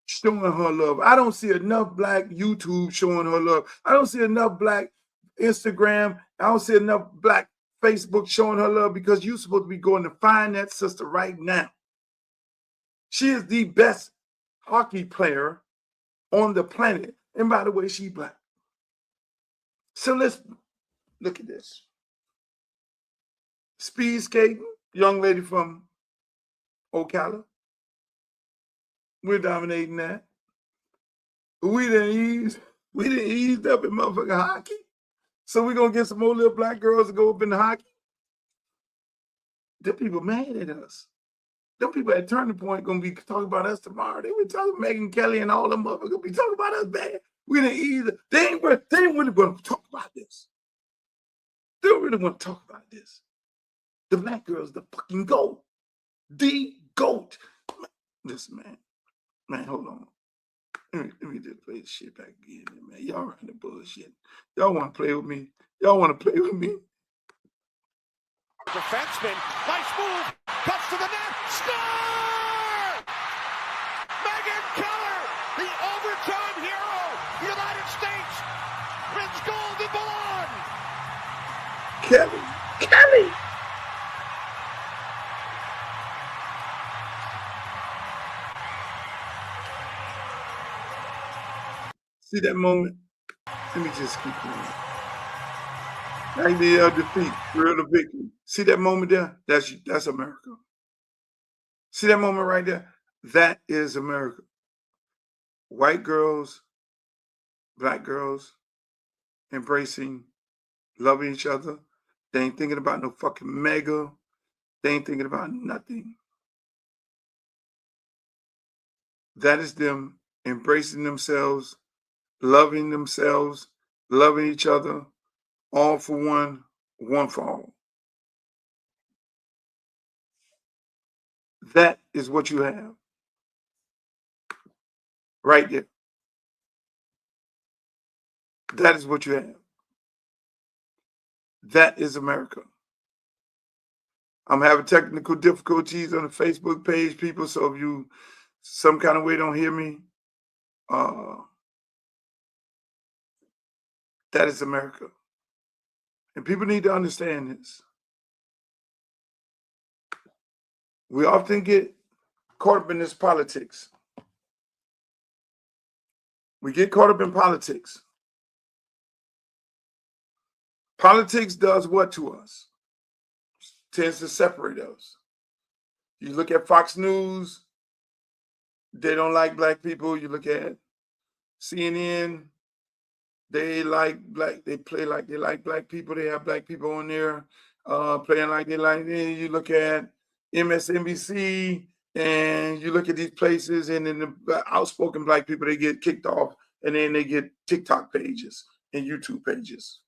showing her love. I don't see enough black YouTube showing her love. I don't see enough black Instagram. I don't see enough black Facebook showing her love, because you're supposed to be going to find that sister right now. She is the best hockey player on the planet. And by the way, she's black. So let's look at this. Speed skating, young lady from Ocala. We're dominating that. We didn't ease up in motherfucking hockey. So we're gonna get some more little black girls to go up in the hockey. Them people mad at us. Them people at Turning Point gonna be talking about us tomorrow. They were talking Megyn Kelly and all them motherfuckers gonna be talking about us bad. We didn't either. They ain't really gonna talk about this. They don't really want to talk about this. The black girl's the fucking GOAT. The GOAT. Listen, man, hold on. Let me just play this shit back again, man. Y'all running the bullshit. Y'all want to play with me? Y'all want to play with me? Defenseman, nice move, cuts to the net, score! Megyn Kelly, the overtime hero, the United States, wins gold in Milan. Kelly. See that moment? Let me just keep going. 90 defeat, real to victory. See that moment there? That's America. See that moment right there? That is America. White girls, black girls, embracing, loving each other. They ain't thinking about no fucking mega. They ain't thinking about nothing. That is them embracing themselves, loving each other, all for one for all. That is what you have right there. That is what you have. That is America. I'm having technical difficulties on the Facebook page, people, so if you some kind of way don't hear me, that is America. And people need to understand this. We often get caught up in this politics. We get caught up in politics. Politics does what to us? Tends to separate us. You look at Fox News, they don't like black people. You look at CNN, they play like they like black people. They have black people on there playing like they like. Then you look at MSNBC, and you look at these places, and then the outspoken black people, they get kicked off, and then they get TikTok pages and YouTube pages.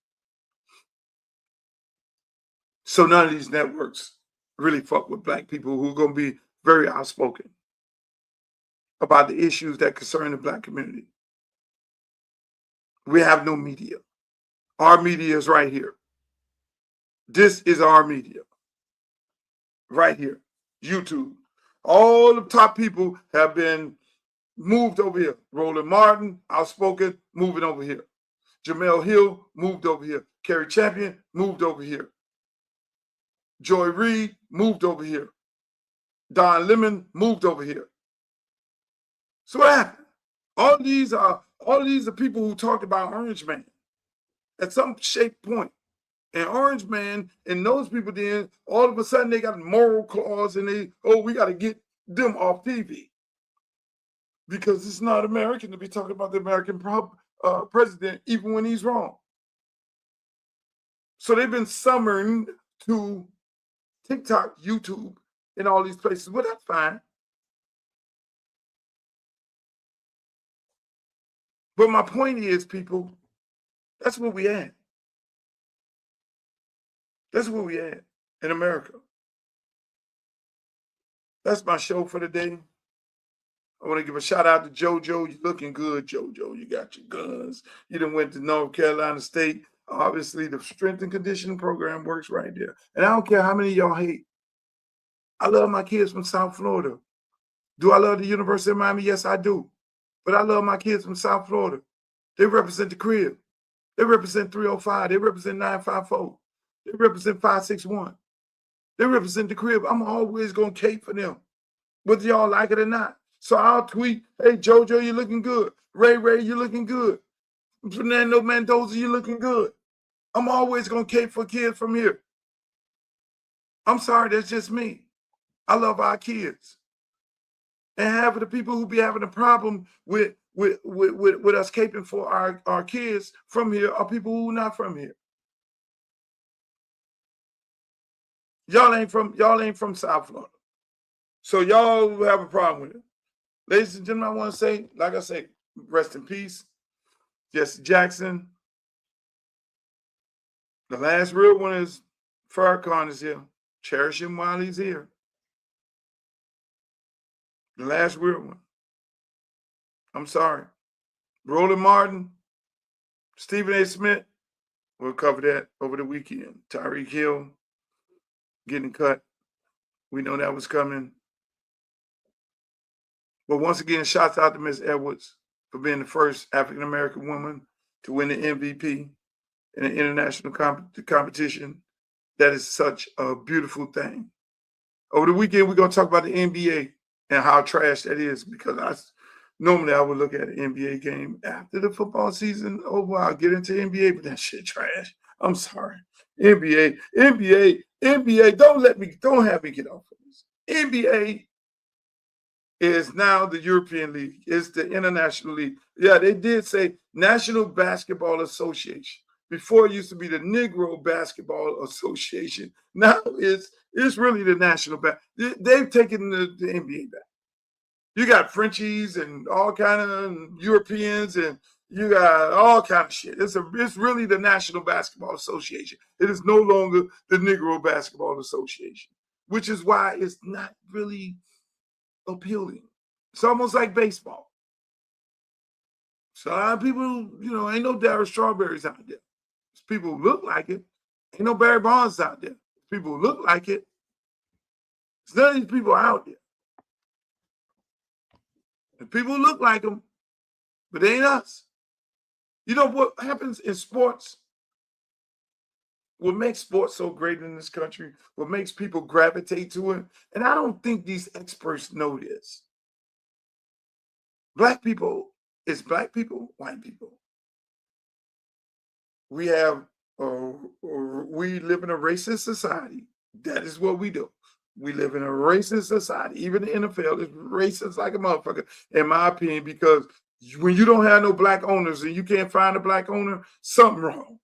So none of these networks really fuck with black people who are going to be very outspoken about the issues that concern the black community. We have no media. Our media is right here. This is our media. Right here. YouTube. All the top people have been moved over here. Roland Martin, outspoken, moving over here. Jamel Hill moved over here. Kerry Champion moved over here. Joy Reid moved over here. Don Lemon moved over here. So what happened? All these are people who talked about Orange Man at some shape point. And Orange Man and those people then, all of a sudden they got a moral clause, and we got to get them off TV. Because it's not American to be talking about the American president even when he's wrong. So they've been summoned to TikTok, YouTube, and all these places. Well, that's fine. But my point is, people, that's where we at. That's where we at in America. That's my show for the day. I want to give a shout out to JoJo. You're looking good, JoJo. You got your guns. You done went to North Carolina State. Obviously, the strength and conditioning program works right there. And I don't care how many of y'all hate. I love my kids from South Florida. Do I love the University of Miami? Yes, I do. But I love my kids from South Florida. They represent the crib. They represent 305. They represent 954. They represent 561. They represent the crib. I'm always going to cape for them, whether y'all like it or not. So I'll tweet, hey, JoJo, you're looking good. Ray, you're looking good. Fernando Mendoza, you're looking good. I'm always going to cape for kids from here. I'm sorry, that's just me. I love our kids. And half of the people who be having a problem with us caping for our kids from here are people who are not from here. Y'all ain't from South Florida. So y'all have a problem with it. Ladies and gentlemen, I want to say, like I say, rest in peace. Jesse Jackson. The last real one is Farrakhan is here. Cherish him while he's here. The last real one. I'm sorry. Roland Martin, Stephen A. Smith, we'll cover that over the weekend. Tyreek Hill getting cut. We know that was coming. But once again, shouts out to Miss Edwards for being the first African-American woman to win the MVP in an international competition. That is such a beautiful thing. Over the weekend, we're going to talk about the NBA and how trash that is, because normally I would look at an NBA game after the football season over. I'll get into NBA, but that shit trash. I'm sorry. NBA, don't have me get off of this. NBA is now the European League. It's the International League. Yeah, they did say National Basketball Association. Before it used to be the Negro Basketball Association. Now it's really the National They've taken the NBA back. You got Frenchies and all kind of Europeans, and you got all kind of shit. It's really the National Basketball Association. It is no longer the Negro Basketball Association, which is why it's not really appealing. It's almost like baseball. So a lot of people, ain't no Darryl Strawberries out there. There's people who look like it. Ain't no Barry Bonds out there. People who look like it. There's none of these people out there. And people who look like them, but they ain't us. You know what happens in sports? What makes sports so great in this country, what makes people gravitate to it, and I don't think these experts know this. Black people, it's black people, white people. We live in a racist society. That is what we do. We live in a racist society. Even the NFL is racist like a motherfucker, in my opinion, because when you don't have no black owners and you can't find a black owner, something wrong.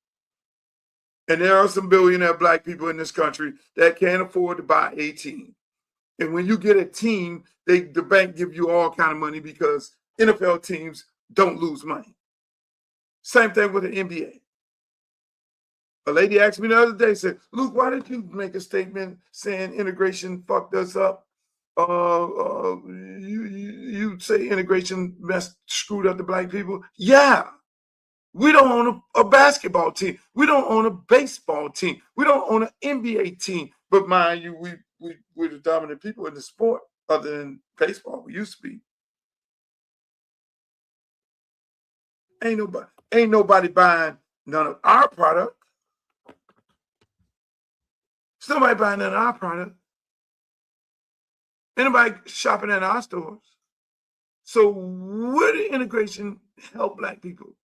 And there are some billionaire black people in this country that can't afford to buy a team. And when you get a team, the bank give you all kind of money because NFL teams don't lose money. Same thing with the NBA. A lady asked me the other day, said, Luke, why did you make a statement saying integration fucked us up? You say integration screwed up the black people? Yeah. We don't own a basketball team. We don't own a baseball team. We don't own an NBA team. But mind you, we're the dominant people in the sport other than baseball. We used to be. Ain't nobody buying none of our product. There's nobody buying none of our product. Ain't nobody shopping at our stores. So where did integration help black people?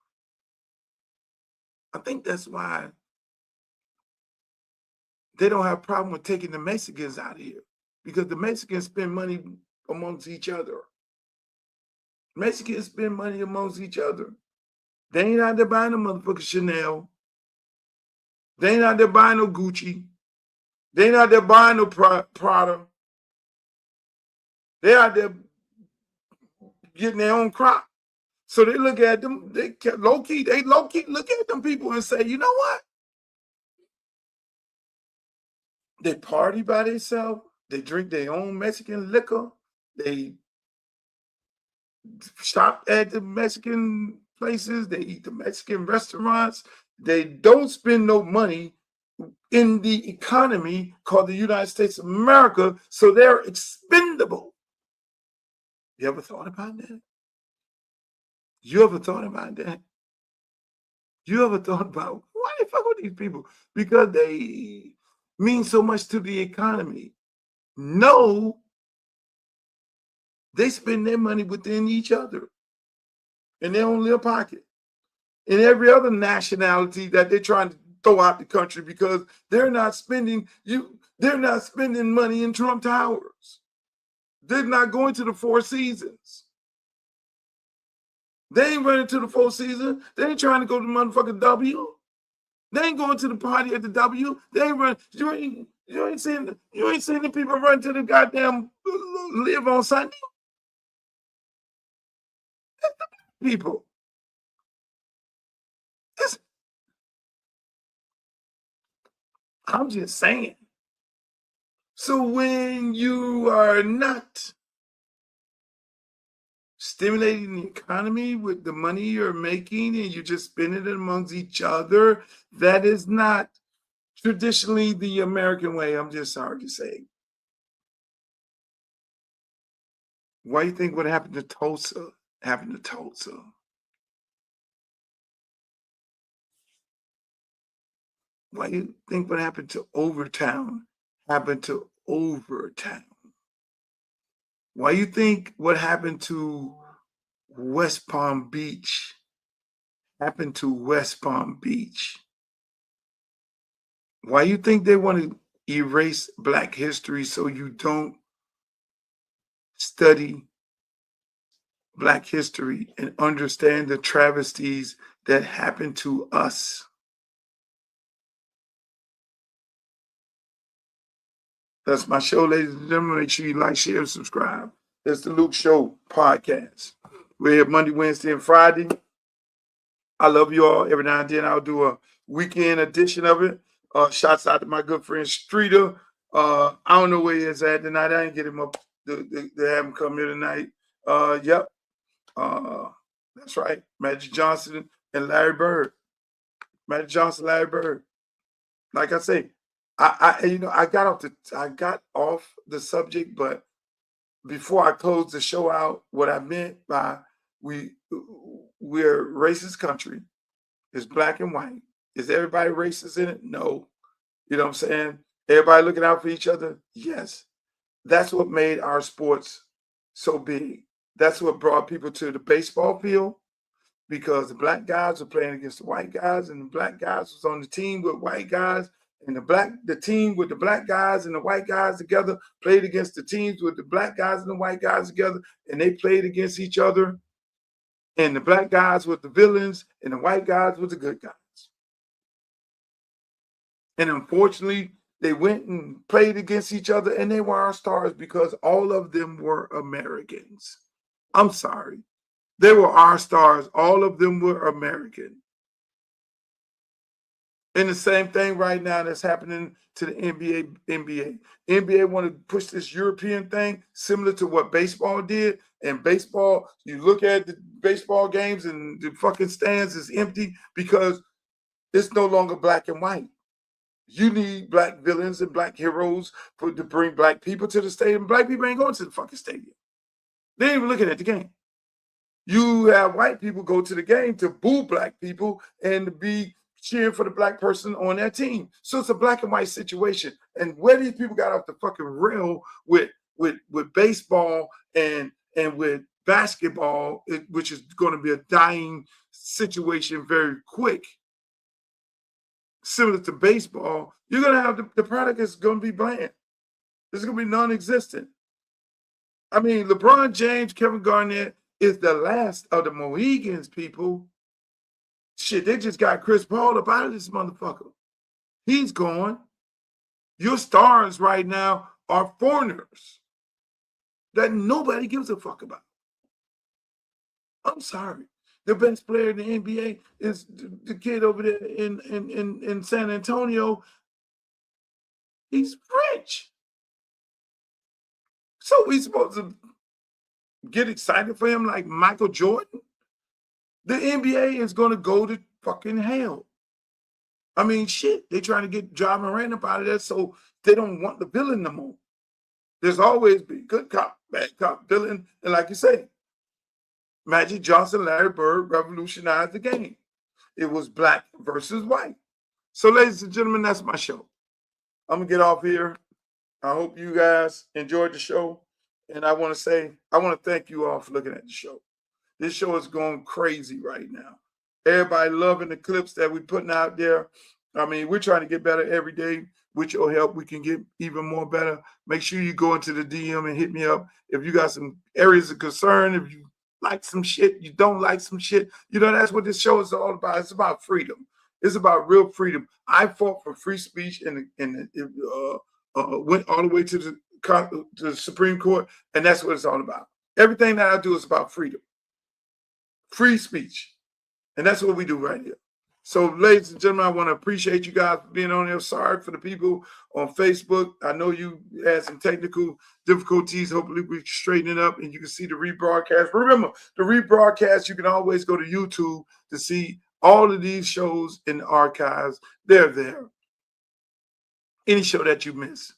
I think that's why they don't have a problem with taking the Mexicans out of here, because the Mexicans spend money amongst each other. Mexicans spend money amongst each other. They ain't out there buying no motherfucking Chanel. They ain't out there buying no Gucci. They ain't out there buying no Prada. They out there getting their own crop. So they look at them, they low key look at them people and say, you know what? They party by themselves. They drink their own Mexican liquor. They shop at the Mexican places. They eat the Mexican restaurants. They don't spend no money in the economy called the United States of America, so they're expendable. You ever thought about that? You ever thought about that? You ever thought about why they fuck with these people? Because they mean so much to the economy. No, they spend their money within each other in their own little pocket. And every other nationality that they're trying to throw out the country because they're not spending money in Trump Towers. They're not going to the Four Seasons. They ain't running to the Four Seasons. They ain't trying to go to the motherfucking W. They ain't going to the party at the W. They ain't running. You ain't seeing the people run to the goddamn Live on Sunday. That's the people. I'm just saying. So when you are not stimulating the economy with the money you're making and you just spend it amongst each other, that is not traditionally the American way. I'm just sorry to say. Why do you think what happened to Tulsa happened to Tulsa? Why do you think what happened to Overtown happened to Overtown? Why you think what happened to West Palm Beach happened to West Palm Beach? Why you think they want to erase Black history so you don't study Black history and understand the travesties that happened to us? That's my show, ladies and gentlemen. Make sure you like, share, and subscribe. That's the Luke Show podcast. We're here Monday, Wednesday, and Friday. I love you all. Every now and then I'll do a weekend edition of it. Shouts out to my good friend Streeter. I don't know where he is at tonight. I didn't get him up to have him come here tonight. Yep. That's right. Magic Johnson and Larry Bird. Magic Johnson, Larry Bird. Like I say, I got off the subject, but before I close the show out, what I meant by we're a racist country. It's black and white. Is everybody racist in it? No. You know what I'm saying? Everybody looking out for each other? Yes. That's what made our sports so big. That's what brought people to the baseball field, because the black guys were playing against the white guys, and the black guys was on the team with white guys, and the team with the black guys and the white guys together played against the teams with the black guys and the white guys together, and they played against each other. And the black guys were the villains, and the white guys were the good guys. And unfortunately, they went and played against each other, and they were our stars because all of them were Americans. I'm sorry. They were our stars. All of them were American. And the same thing right now that's happening to the NBA. NBA want to push this European thing similar to what baseball did. And baseball, you look at the baseball games and the fucking stands is empty because it's no longer black and white. You need black villains and black heroes to bring black people to the stadium. Black people ain't going to the fucking stadium. They ain't even looking at the game. You have white people go to the game to boo black people and to be cheering for the black person on their team. So it's a black and white situation. And where these people got off the fucking rail with baseball and with basketball, which is going to be a dying situation very quick, similar to baseball, you're going to have the product is going to be bland. It's going to be non-existent. I mean, LeBron James, Kevin Garnett is the last of the Mohegans, people. Shit, they just got Chris Paul up out of this motherfucker. He's gone. Your stars right now are foreigners that nobody gives a fuck about. I'm sorry. The best player in the NBA is the kid over there in San Antonio. He's rich. So we supposed to get excited for him like Michael Jordan? The NBA is going to go to fucking hell. I mean, shit, they trying to get Ja Morant up out of there so they don't want the villain no more. There's always been good cop, bad cop, villain. And like you say, Magic Johnson, Larry Bird revolutionized the game. It was black versus white. So, ladies and gentlemen, that's my show. I'm going to get off here. I hope you guys enjoyed the show. And I want to thank you all for looking at the show. This show is going crazy right now. Everybody loving the clips that we're putting out there. I mean, we're trying to get better every day. With your help, we can get even more better. Make sure you go into the DM and hit me up. If you got some areas of concern, if you like some shit, you don't like some shit, that's what this show is all about. It's about freedom. It's about real freedom. I fought for free speech and went all the way to the Supreme Court, and that's what it's all about. Everything that I do is about freedom. Free speech. And that's what we do right here. So, ladies and gentlemen, I want to appreciate you guys for being on here. Sorry for the people on Facebook. I know you had some technical difficulties. Hopefully, we straighten it up and you can see the rebroadcast. Remember, the rebroadcast, you can always go to YouTube to see all of these shows in the archives. They're there. Any show that you miss,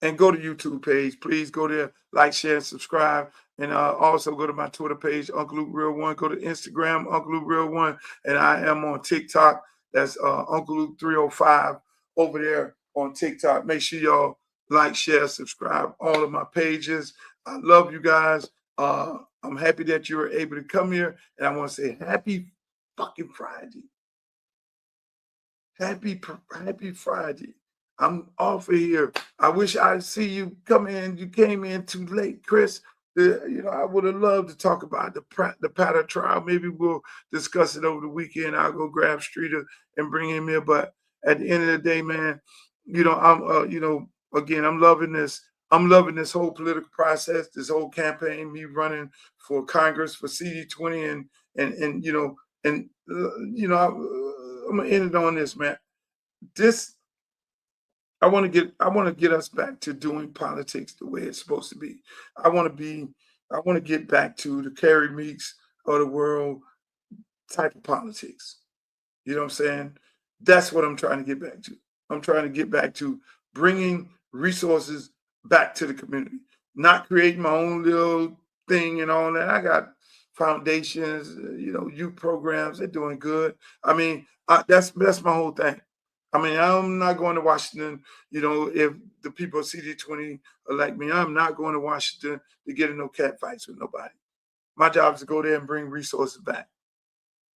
and go to YouTube page. Please go there, like, share, and subscribe. And also go to my Twitter page, Uncle Luke Real One. Go to Instagram, Uncle Luke Real One. And I am on TikTok. That's Uncle Luke 305 over there on TikTok. Make sure y'all like, share, subscribe all of my pages. I love you guys. I'm happy that you were able to come here. And I want to say happy fucking Friday. Happy Friday. I'm off of here. I wish I'd see you come in. You came in too late, Chris. I would have loved to talk about the Patter trial. Maybe we'll discuss it over the weekend. I'll go grab Streeter and bring him here. But at the end of the day, man, I'm loving this. I'm loving this whole political process, this whole campaign, me running for Congress for CD20, I'm gonna end it on this, man. I want to get us back to doing politics the way it's supposed to be. I want to get back to the Carrie Meeks of the world type of politics. You know what I'm saying? That's what I'm trying to get back to. I'm trying to get back to bringing resources back to the community, not creating my own little thing and all that. I got foundations, youth programs. They're doing good. I mean, that's my whole thing. I mean, I'm not going to Washington, if the people of CD20 elect me, I'm not going to Washington to get in no cat fights with nobody. My job is to go there and bring resources back.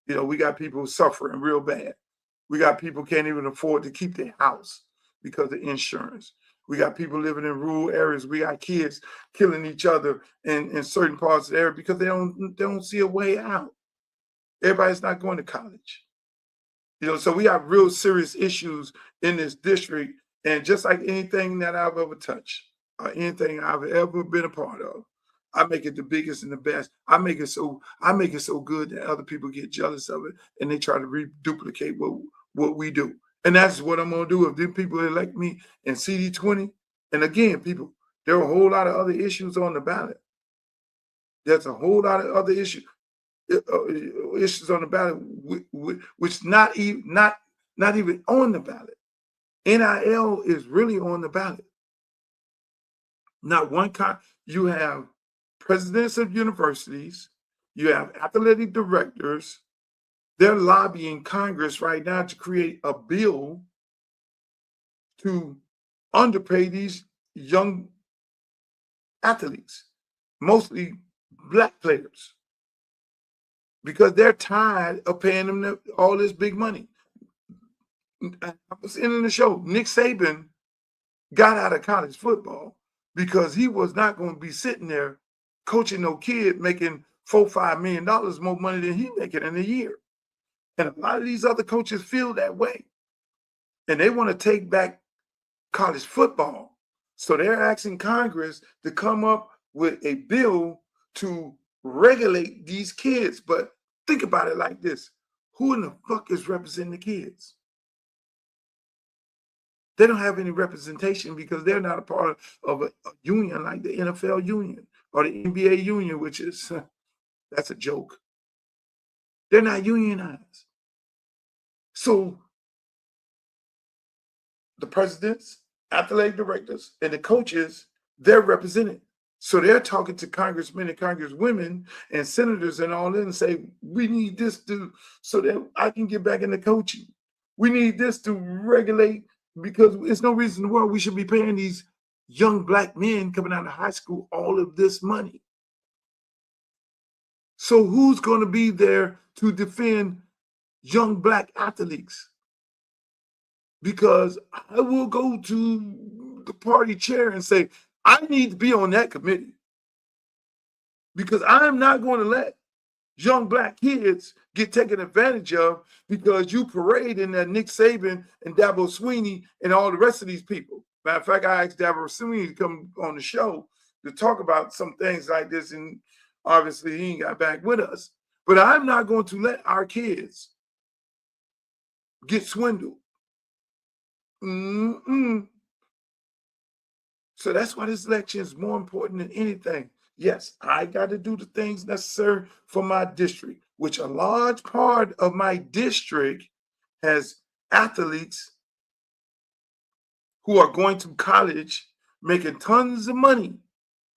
We got people suffering real bad. We got people can't even afford to keep their house because of insurance. We got people living in rural areas. We got kids killing each other in certain parts of the area because they don't see a way out. Everybody's not going to college. So we have real serious issues in this district. And just like anything that I've ever touched or anything I've ever been a part of, I make it the biggest and the best. I make it so good that other people get jealous of it and they try to reduplicate what we do. And that's what I'm going to do. If them people elect me in CD20, and again, people, there are a whole lot of other issues on the ballot. There's a whole lot of other issues on the ballot, which not even on the ballot. NIL is really on the ballot. Not one you have presidents of universities, you have athletic directors. They're lobbying Congress right now to create a bill to underpay these young athletes, mostly black players, because they're tired of paying them all this big money. I was ending the show. Nick Saban got out of college football because he was not going to be sitting there coaching no kid making $4-5 million more money than he making in a year. And a lot of these other coaches feel that way. And they want to take back college football. So they're asking Congress to come up with a bill to regulate these kids. But Think about it like this. Who in the fuck is representing the kids? They don't have any representation because they're not a part of a union like the NFL union or the NBA union, which is, that's a joke. They're not unionized. So the presidents, athletic directors, and the coaches, they're represented. So they're talking to congressmen and congresswomen and senators and all that and say, we need this so that I can get back into coaching. We need this to regulate, because there's no reason in the world we should be paying these young black men coming out of high school all of this money. So who's going to be there to defend young black athletes? Because I will go to the party chair and say, I need to be on that committee, because I'm not going to let young black kids get taken advantage of because you parade in that Nick Saban and Dabo Swinney and all the rest of these people. Matter of fact, I asked Dabo Swinney to come on the show to talk about some things like this, and obviously he ain't got back with us. But I'm not going to let our kids get swindled. So that's why this election is more important than anything. Yes, I got to do the things necessary for my district, which a large part of my district has athletes who are going to college making tons of money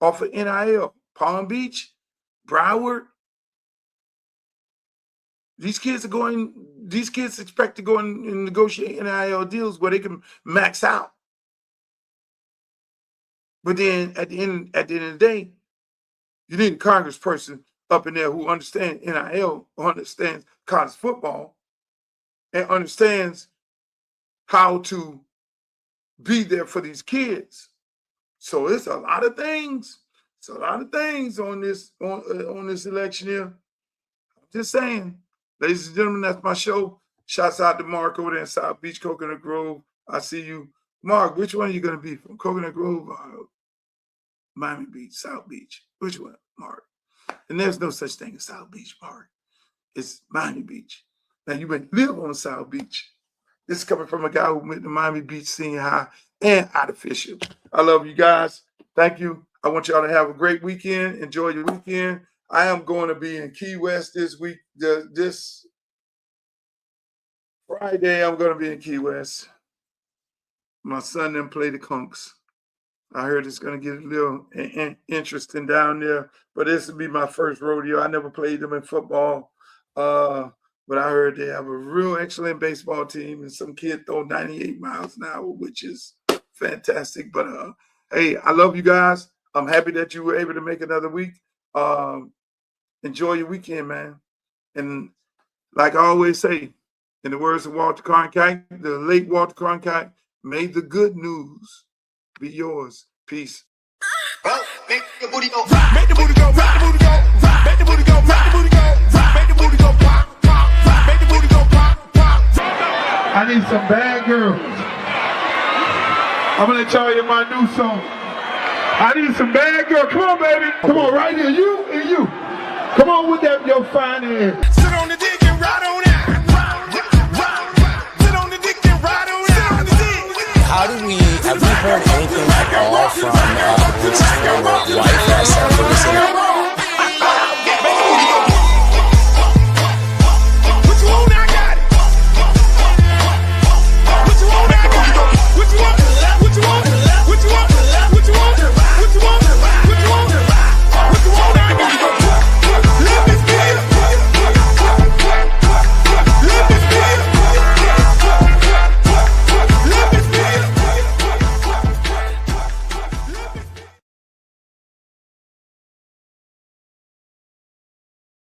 off of NIL. Palm Beach, Broward. These kids expect to go and negotiate NIL deals where they can max out. But then at the end of the day, you need a congressperson up in there who understands NIL, who understands college football, and understands how to be there for these kids. So it's a lot of things. It's a lot of things on this election here. I'm just saying, ladies and gentlemen, that's my show. Shouts out to Mark over there in South Beach, Coconut Grove. I see you. Mark, which one are you going to be from? Coconut Grove or Miami Beach, South Beach? Which one, Mark? And there's no such thing as South Beach, Mark. It's Miami Beach. Now, you may live on South Beach. This is coming from a guy who went to Miami Beach Senior High and Artificial. I love you guys. Thank you. I want y'all to have a great weekend. Enjoy your weekend. I am going to be in Key West this week. This Friday, I'm going to be in Key West. My son then play the Conks. I heard it's going to get a little interesting down there, but this will be my first rodeo. I never played them in football, but I heard they have a real excellent baseball team, and some kid throw 98 miles an hour, which is fantastic. But hey, I love you guys. I'm happy that you were able to make another week. Enjoy your weekend, man. And like I always say, in the words of Walter Cronkite, the late Walter Cronkite, may the good news be yours. Peace. Make the booty go, make the booty go, make the booty go, make the booty go, make the booty go, make the booty go, pop, pop, make the booty go, pop, pop. I need some bad girls. I'm gonna let y'all hear my new song. I need some bad girls. Come on, baby. Come on, right here. You and you. Come on with that, your fine ass. Sit on the dick and ride on it. Sit on the dick and ride on it. Sit on the dick. Have you heard anything at all from Vince's former wife, Sarah Ferguson?